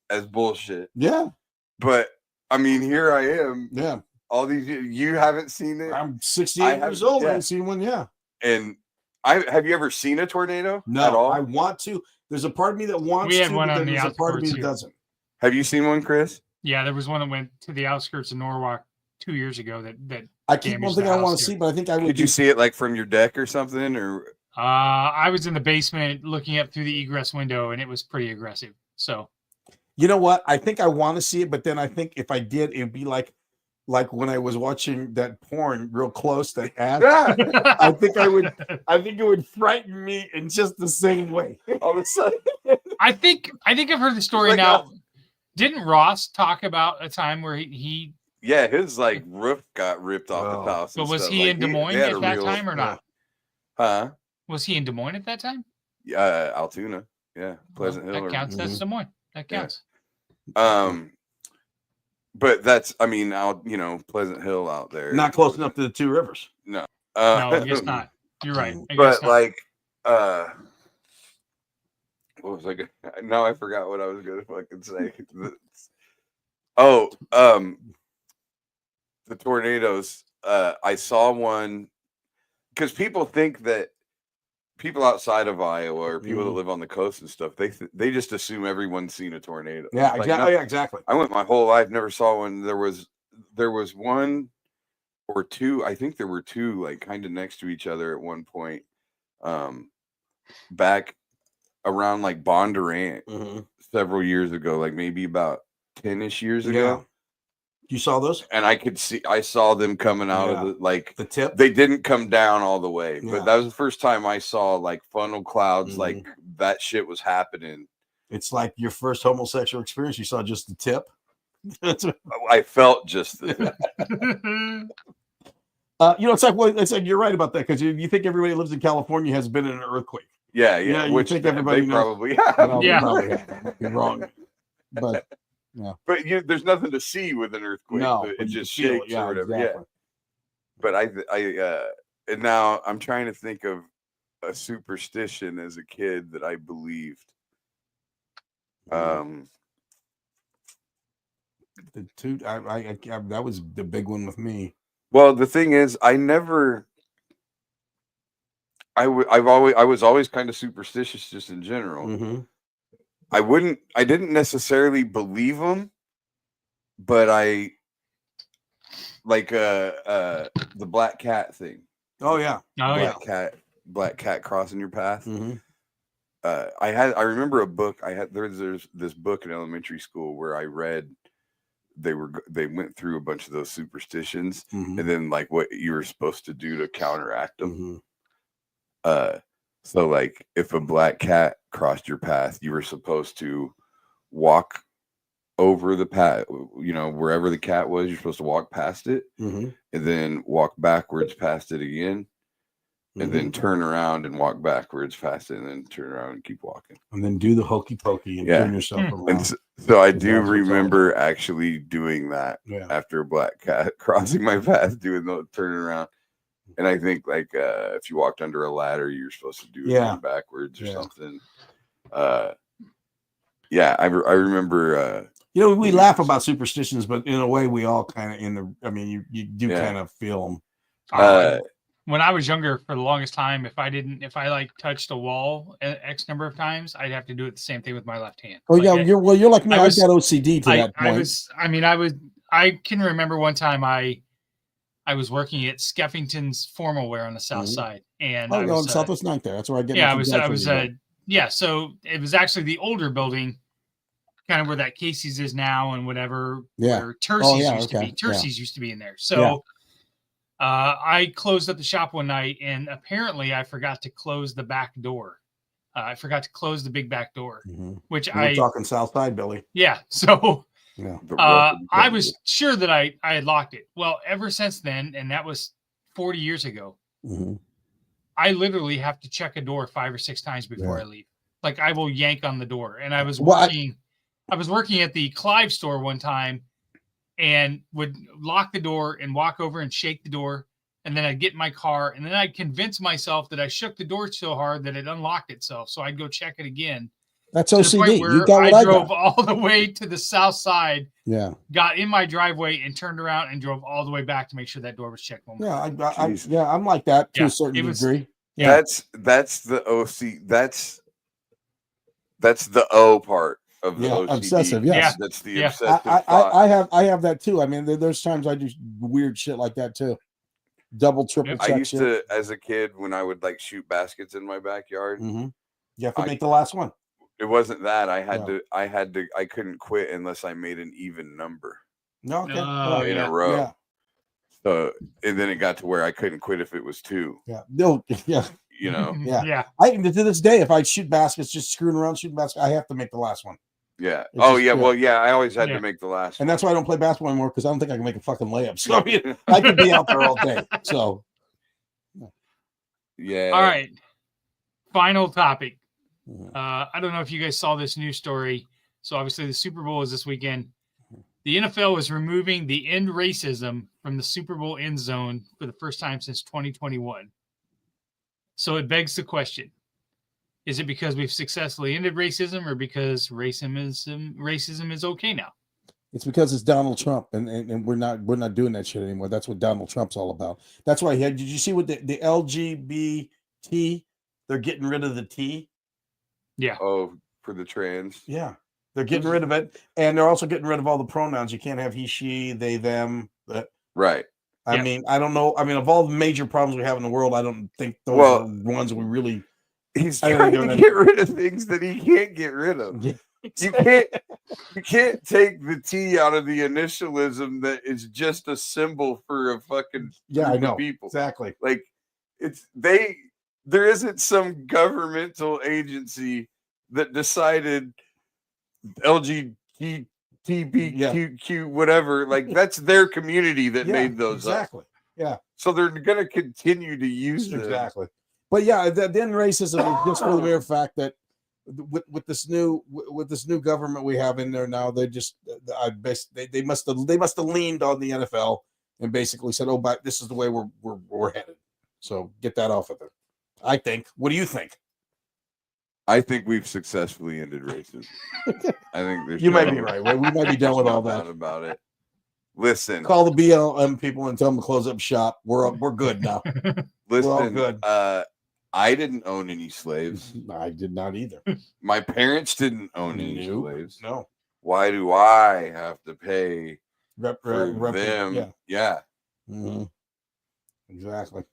as bullshit. Yeah. But I mean, here I am. Yeah. All these years, you haven't seen it. I'm 68 years old. I haven't seen one. Yeah. And have you ever seen a tornado? No. At all? I want to. There's a part of me that wants we had to. One on the there's a part of me outskirts that here. doesn't. Have you seen one, Chris? Yeah, there was one that went to the outskirts of Norwalk 2 years ago. That I keep one thing I want to see, but I think I would. Did you see it like from your deck or something, or? I was in the basement looking up through the egress window, and it was pretty aggressive. So, you know what? I think I want to see it, but then I think if I did, it'd be like when I was watching that porn real close to ass. I think it would frighten me in just the same way. All of a sudden, I think I've heard the story now. Didn't Ross talk about a time where he Yeah, his roof got ripped off his house. But was he in Des Moines at that time or not? Huh? Was he in Des Moines at that time? Yeah, Altoona. Yeah, Pleasant Hill. That counts. That's Des Moines. That counts. But that's, I mean, Pleasant Hill out there. Not close enough to the Two Rivers. No. No, I guess not. You're right. But what was I going to? Now I forgot what I was going to fucking say. The tornadoes. I saw one because people think that people outside of Iowa or people that live on the coast and stuff, they just assume everyone's seen a tornado. Yeah, exactly. Exactly. I went my whole life, never saw one. There was one or two. I think there were two, like kind of next to each other at one point. Back around like Bondurant several years ago, like maybe about 10-ish years ago. You saw those? And I saw them coming out of the tip. They didn't come down all the way, but that was the first time I saw like funnel clouds, like that shit was happening. It's like your first homosexual experience. You saw just the tip. I felt just that. it's like you're right about that because you think everybody who lives in California has been in an earthquake. Yeah. You think everybody they knows. probably have. Well, Yeah. probably have. You're wrong. But But there's nothing to see with an earthquake. no, It just feel shakes or whatever. exactly. Yeah. But and now I'm trying to think of a superstition as a kid that I believed. The two, I that was the big one with me. Well, the thing is, I was always kind of superstitious just in general. Mm-hmm. I didn't necessarily believe them, but I like the black cat thing. Oh yeah. Black cat crossing your path. Mm-hmm. I remember a book there's this book in elementary school where I read they went through a bunch of those superstitions and then like what you were supposed to do to counteract them. So like if a black cat crossed your path, you were supposed to walk over the path, wherever the cat was, you're supposed to walk past it and then walk backwards past it again. And then turn around and walk backwards past it, and then turn around and keep walking. And then do the hokey pokey and turn yourself around. And so I do remember actually doing that after a black cat crossing my path, doing the turn around. And I think like if you walked under a ladder, you're supposed to do it backwards or something. I remember. We laugh about superstitions, but in a way, we all kind of you do kind of feel them. When I was younger, for the longest time, if I like touched a wall X number of times, I'd have to do it the same thing with my left hand. Oh yeah, you're like me. I've got OCD to that point. I can remember one time I was working at Skeffington's Formal Wear on the south side, and Southwest 9th there. That's where I get. So it was actually the older building, kind of where that Casey's is now and whatever. Yeah. Where Tercy's used to be. Tercy's used to be in there. So. I closed up the shop one night, and apparently I forgot to close the back door. I forgot to close the big back door, which we're talking South Side, Billy. Yeah. So I was sure that I had locked it. Well, ever since then, and that was 40 years ago, I literally have to check a door 5 or 6 times before I leave. Like I will yank on the door. And I was working at the Clive store one time, and would lock the door and walk over and shake the door. And then I'd get in my car, and then I'd convince myself that I shook the door so hard that it unlocked itself. So I'd go check it again. That's OCD. You got what I drove all the way to the south side. Yeah. Got in my driveway and turned around and drove all the way back to make sure that door was checked. I'm like that to a certain degree. Yeah. That's the OC. That's the O part. Of the OCD. Obsessive, yes. That's the obsessive. I have that too. I mean, there's times I do weird shit like that too. Double, triple check. I used to, as a kid, when I would like shoot baskets in my backyard. You have to make the last one. It wasn't that I couldn't quit unless I made an even number. No, in a row. Yeah. So, and then it got to where I couldn't quit if it was 2. Yeah. No. Yeah. Yeah. I to this day, if I shoot baskets, just screwing around shooting baskets, I have to make the last one. Yeah. I always had to make the last one. And that's why I don't play basketball anymore, because I don't think I can make a fucking layup. So I mean, I could be out there all day. So yeah. All right. Final topic. I don't know if you guys saw this news story. So obviously the Super Bowl is this weekend. The NFL is removing the end racism from the Super Bowl end zone for the first time since 2021. So it begs the question, is it because we've successfully ended racism, or because racism is okay now? It's because it's Donald Trump, and we're not doing that shit anymore. That's what Donald Trump's all about. That's why did you see what the LGBT, they're getting rid of the T? Yeah. Oh, for the trans. Yeah. They're getting rid of it. And they're also getting rid of all the pronouns. You can't have he, she, they, them. Right. I mean, I don't know. I mean, of all the major problems we have in the world, I don't think those are the ones we really. He's trying to get rid of things that he can't get rid of. Yeah. You can't take the T out of the initialism that is just a symbol for a fucking I know people. Exactly. Like there isn't some governmental agency that decided LGBTQ whatever. Like that's their community that made those exactly. up. Yeah. So they're going to continue to use them. Exactly. But yeah, then racism is just for the mere fact that with this new government we have in there now, they just they must have leaned on the NFL and basically said, "Oh, but this is the way we're headed." So get that off of it. I think. What do you think? I think we've successfully ended racism. I think there's. You might be right. We might be done with all that about it. Listen, call the BLM people and tell them to close up shop. We're good now. Listen, we're all good. I didn't own any slaves. I did not either. My parents didn't own any slaves. No. Why do I have to pay for them? Yeah. Mm-hmm. Exactly.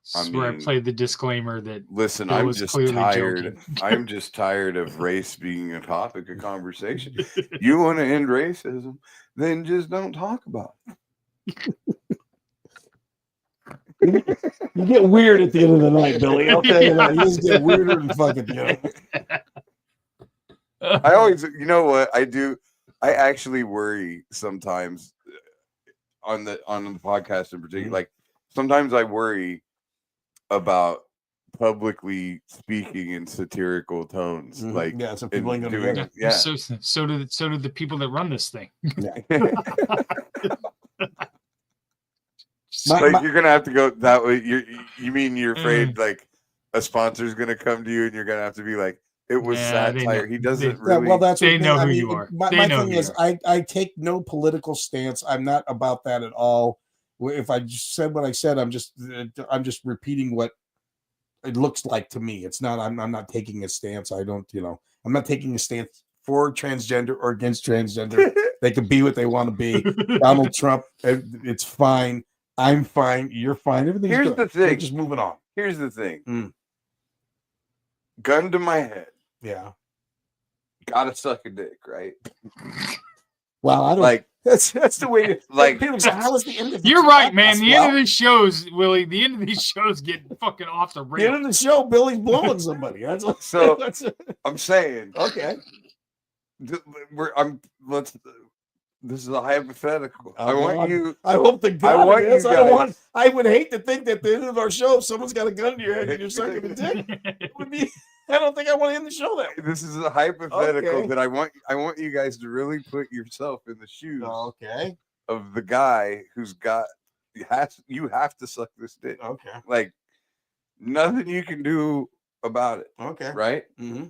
This is where I played the disclaimer that. Listen, I'm just tired. I'm just tired of race being a topic of conversation. You want to end racism, then just don't talk about it. You get weird at the end of the night, Billy. I'll tell you that. You just get weirder than fucking I always, you know what I do? I actually worry sometimes on the podcast in particular. Like sometimes I worry about publicly speaking in satirical tones. Mm-hmm. Like so people ain't gonna do it. Yeah. So do the people that run this thing. Yeah. You're gonna have to go that way. You mean you're afraid like a sponsor's gonna come to you and you're gonna have to be like, it was satire. He doesn't really. Well, that's they know who you are. My thing is, I take no political stance. I'm not about that at all. If I just said what I said, I'm just repeating what it looks like to me. It's not. I'm not taking a stance. I don't. I'm not taking a stance for transgender or against transgender. They can be what they want to be. Donald Trump. It's fine. I'm fine. You're fine. Everything's Here's good. the thing. We're just moving on. Here's the thing. Gun to my head. Yeah. Gotta suck a dick, right? Well, I don't like. That's the way. Like people say, how was the end of? You're right, man. The end of these shows, Willie. The end of these shows get fucking off the rails. The end of the show, Billy's blowing somebody. That's so. I'm saying. Okay. This is a hypothetical. I want you. I hope the God I want is. you guys. I would hate to think that at the end of our show, if someone's got a gun to your head and you're sucking a dick. It would be. I don't think I want to end the show that way. This is a hypothetical that I want you guys to really put yourself in the shoes. Okay. Of the guy who's got you have to suck this dick. Okay. Like nothing you can do about it. Okay. Right? Mm-hmm.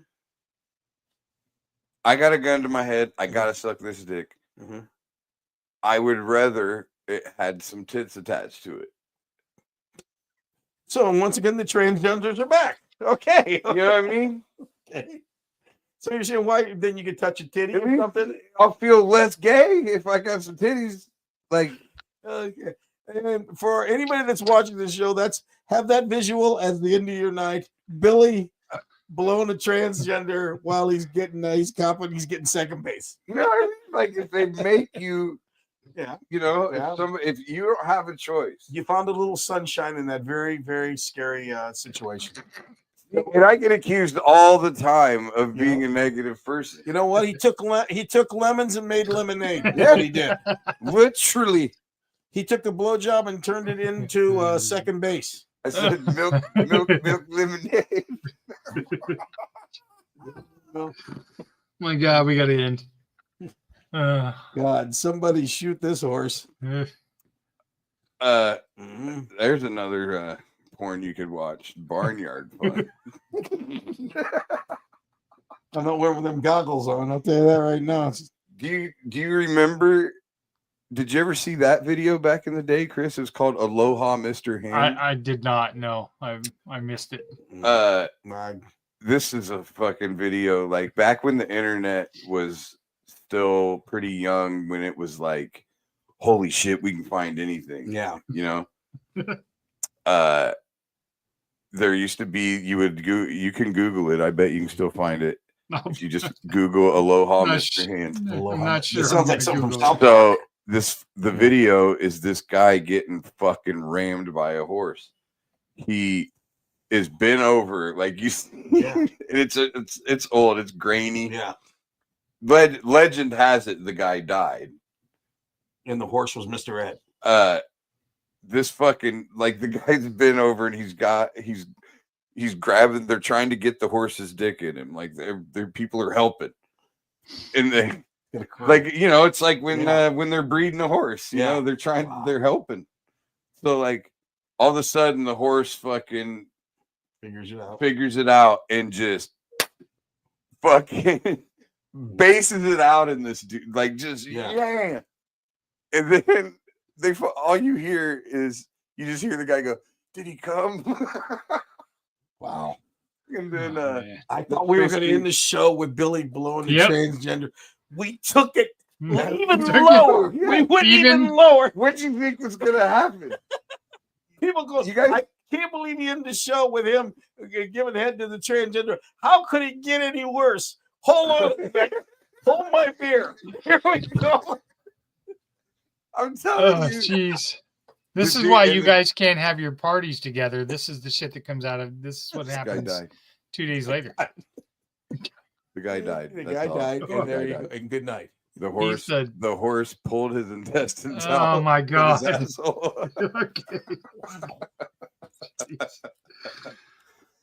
I got a gun to my head. I gotta suck this dick. Mm-hmm. I would rather it had some tits attached to it. So once again, the transgenders are back. Okay. You know what I mean? Okay. So you're saying why then you could touch a titty or something? I'll feel less gay if I got some titties. Like, okay. And for anybody that's watching this show, have that visual as the end of your night. Billy blowing a transgender while he's getting he's getting second base. You know what I mean? Like if they make you, yeah, if you don't have a choice, you found a little sunshine in that very, very scary situation. And I get accused all the time of being a negative person. You know what? He took lemons and made lemonade. Yeah, he did. Literally, he took a blowjob and turned it into second base. I said milk lemonade. My God, we got to end. God, somebody shoot this horse. There's another porn you could watch. Barnyard Fun. I'm not wearing them goggles on. I'll tell you that right now. Do you remember? Did you ever see that video back in the day, Chris? It was called Aloha, Mr. Hand. I did not. No, I missed it. This is a fucking video. Like back when the internet was still pretty young, when it was like, holy shit, we can find anything. Yeah, you know. There used to be. You can Google it. I bet you can still find it. No. If you just Google Aloha, Mr. Hand. I'm not sure. It sounds like something from South. So the video is this guy getting fucking rammed by a horse. He is bent over, like you see. Yeah. And it's old, it's grainy. Yeah. But legend has it the guy died. And the horse was Mr. Ed. this fucking like the guy's been over and he's grabbing. They're trying to get the horse's dick in him. Like they're people are helping, and they like it's like when they're breeding a horse. You know, they're trying. Wow. They're helping. So like all of a sudden the horse fucking figures it out and just fucking bases it out in this dude. Like just and then all you hear is you just hear the guy go, "Did he come?" Wow. And then I thought we were going to end the show with Billy blowing the transgender. We took it even lower. We went even lower. What do you think was going to happen? People go, I can't believe you ended the show with him giving head to the transgender. How could it get any worse? Hold on. Hold my beer. Here we go. I'm telling you. Jeez. This is why you guys can't have your parties together. This is the shit that comes out of this. Is what happens 2 days later. The guy died. The guy died. And there you go. And good night. The horse pulled his intestines out. Oh my God. Okay.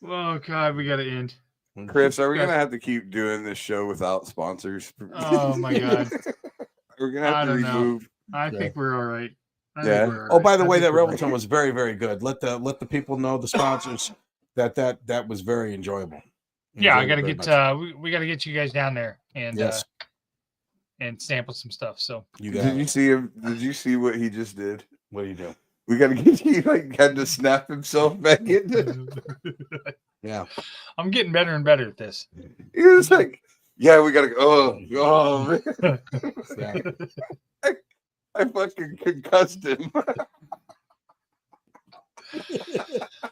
Oh God, we got to end. Chris, are we gonna have to keep doing this show without sponsors? Oh my God. We're gonna have to remove. I think we're all right. Yeah. Oh, by the way, that Revelton was very, very good. Let the people know, the sponsors, that was very enjoyable. Yeah, I got to get we got to get you guys down there and and sample some stuff. So did you see him? Did you see what he just did? What do you do? We got to get you had to snap himself back into. Yeah, I'm getting better and better at this. He was like, "Yeah, we got to go." Oh man. I fucking concussed him.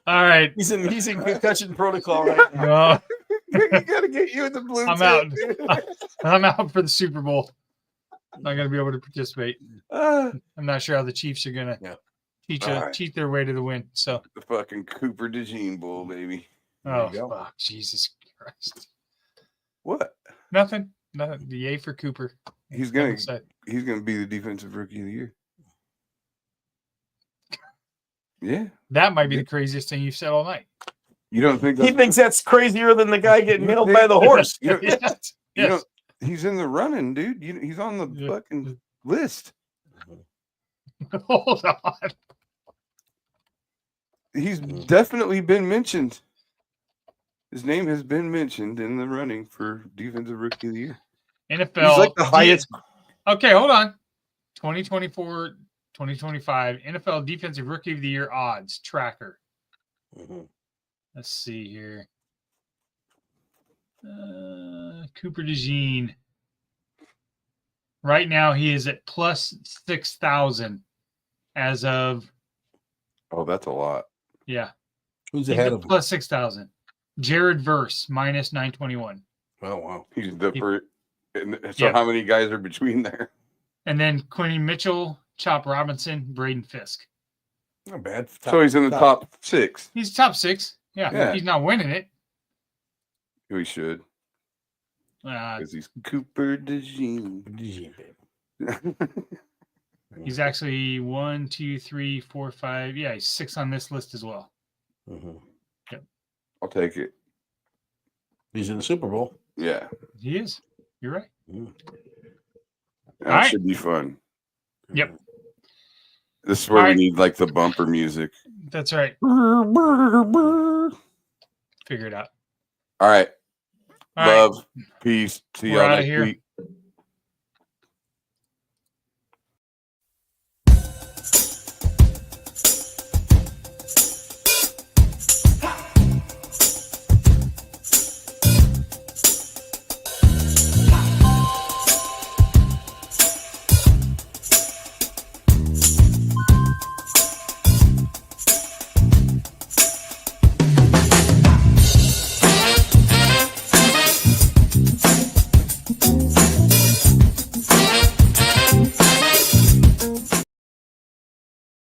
All right. He's in concussion protocol right now. You gotta get you in the blue. I'm out for the Super Bowl. I'm not gonna be able to participate. I'm not sure how the Chiefs are gonna cheat their way to the win. So the fucking Cooper DeJean Bowl, baby. Oh fuck, Jesus Christ. What? Nothing. The yay for Cooper. He's gonna be the defensive rookie of the year. Yeah. That might be the craziest thing you've said all night. You don't think he thinks that's crazier than the guy getting nailed by the horse? He's in the running, dude. He's on the fucking list. Hold on. He's definitely been mentioned. His name has been mentioned in the running for defensive rookie of the year. NFL. He's like the highest. Okay, hold on. 2024, 2025 NFL Defensive Rookie of the Year odds tracker. Mm-hmm. Let's see here. Cooper DeJean. Right now, he is at plus 6,000 as of. Oh, that's a lot. Yeah. Who's ahead of him? Plus 6,000. Jared Verse minus 921. Oh wow. He's different. So how many guys are between there? And then Quinny Mitchell, Chop Robinson, Braden Fisk. Not bad. So he's in the top 6. He's top 6. Yeah. He's not winning it. We should. Because he's Cooper DeJean. He's actually 1, 2, 3, 4, 5. Yeah, he's 6 on this list as well. Mm-hmm. Yep. I'll take it. He's in the Super Bowl. Yeah. He is. You're right. That should be fun. Yep. This is where we need like the bumper music. That's right. Figure it out. All right. Love. Peace. See y'all next week.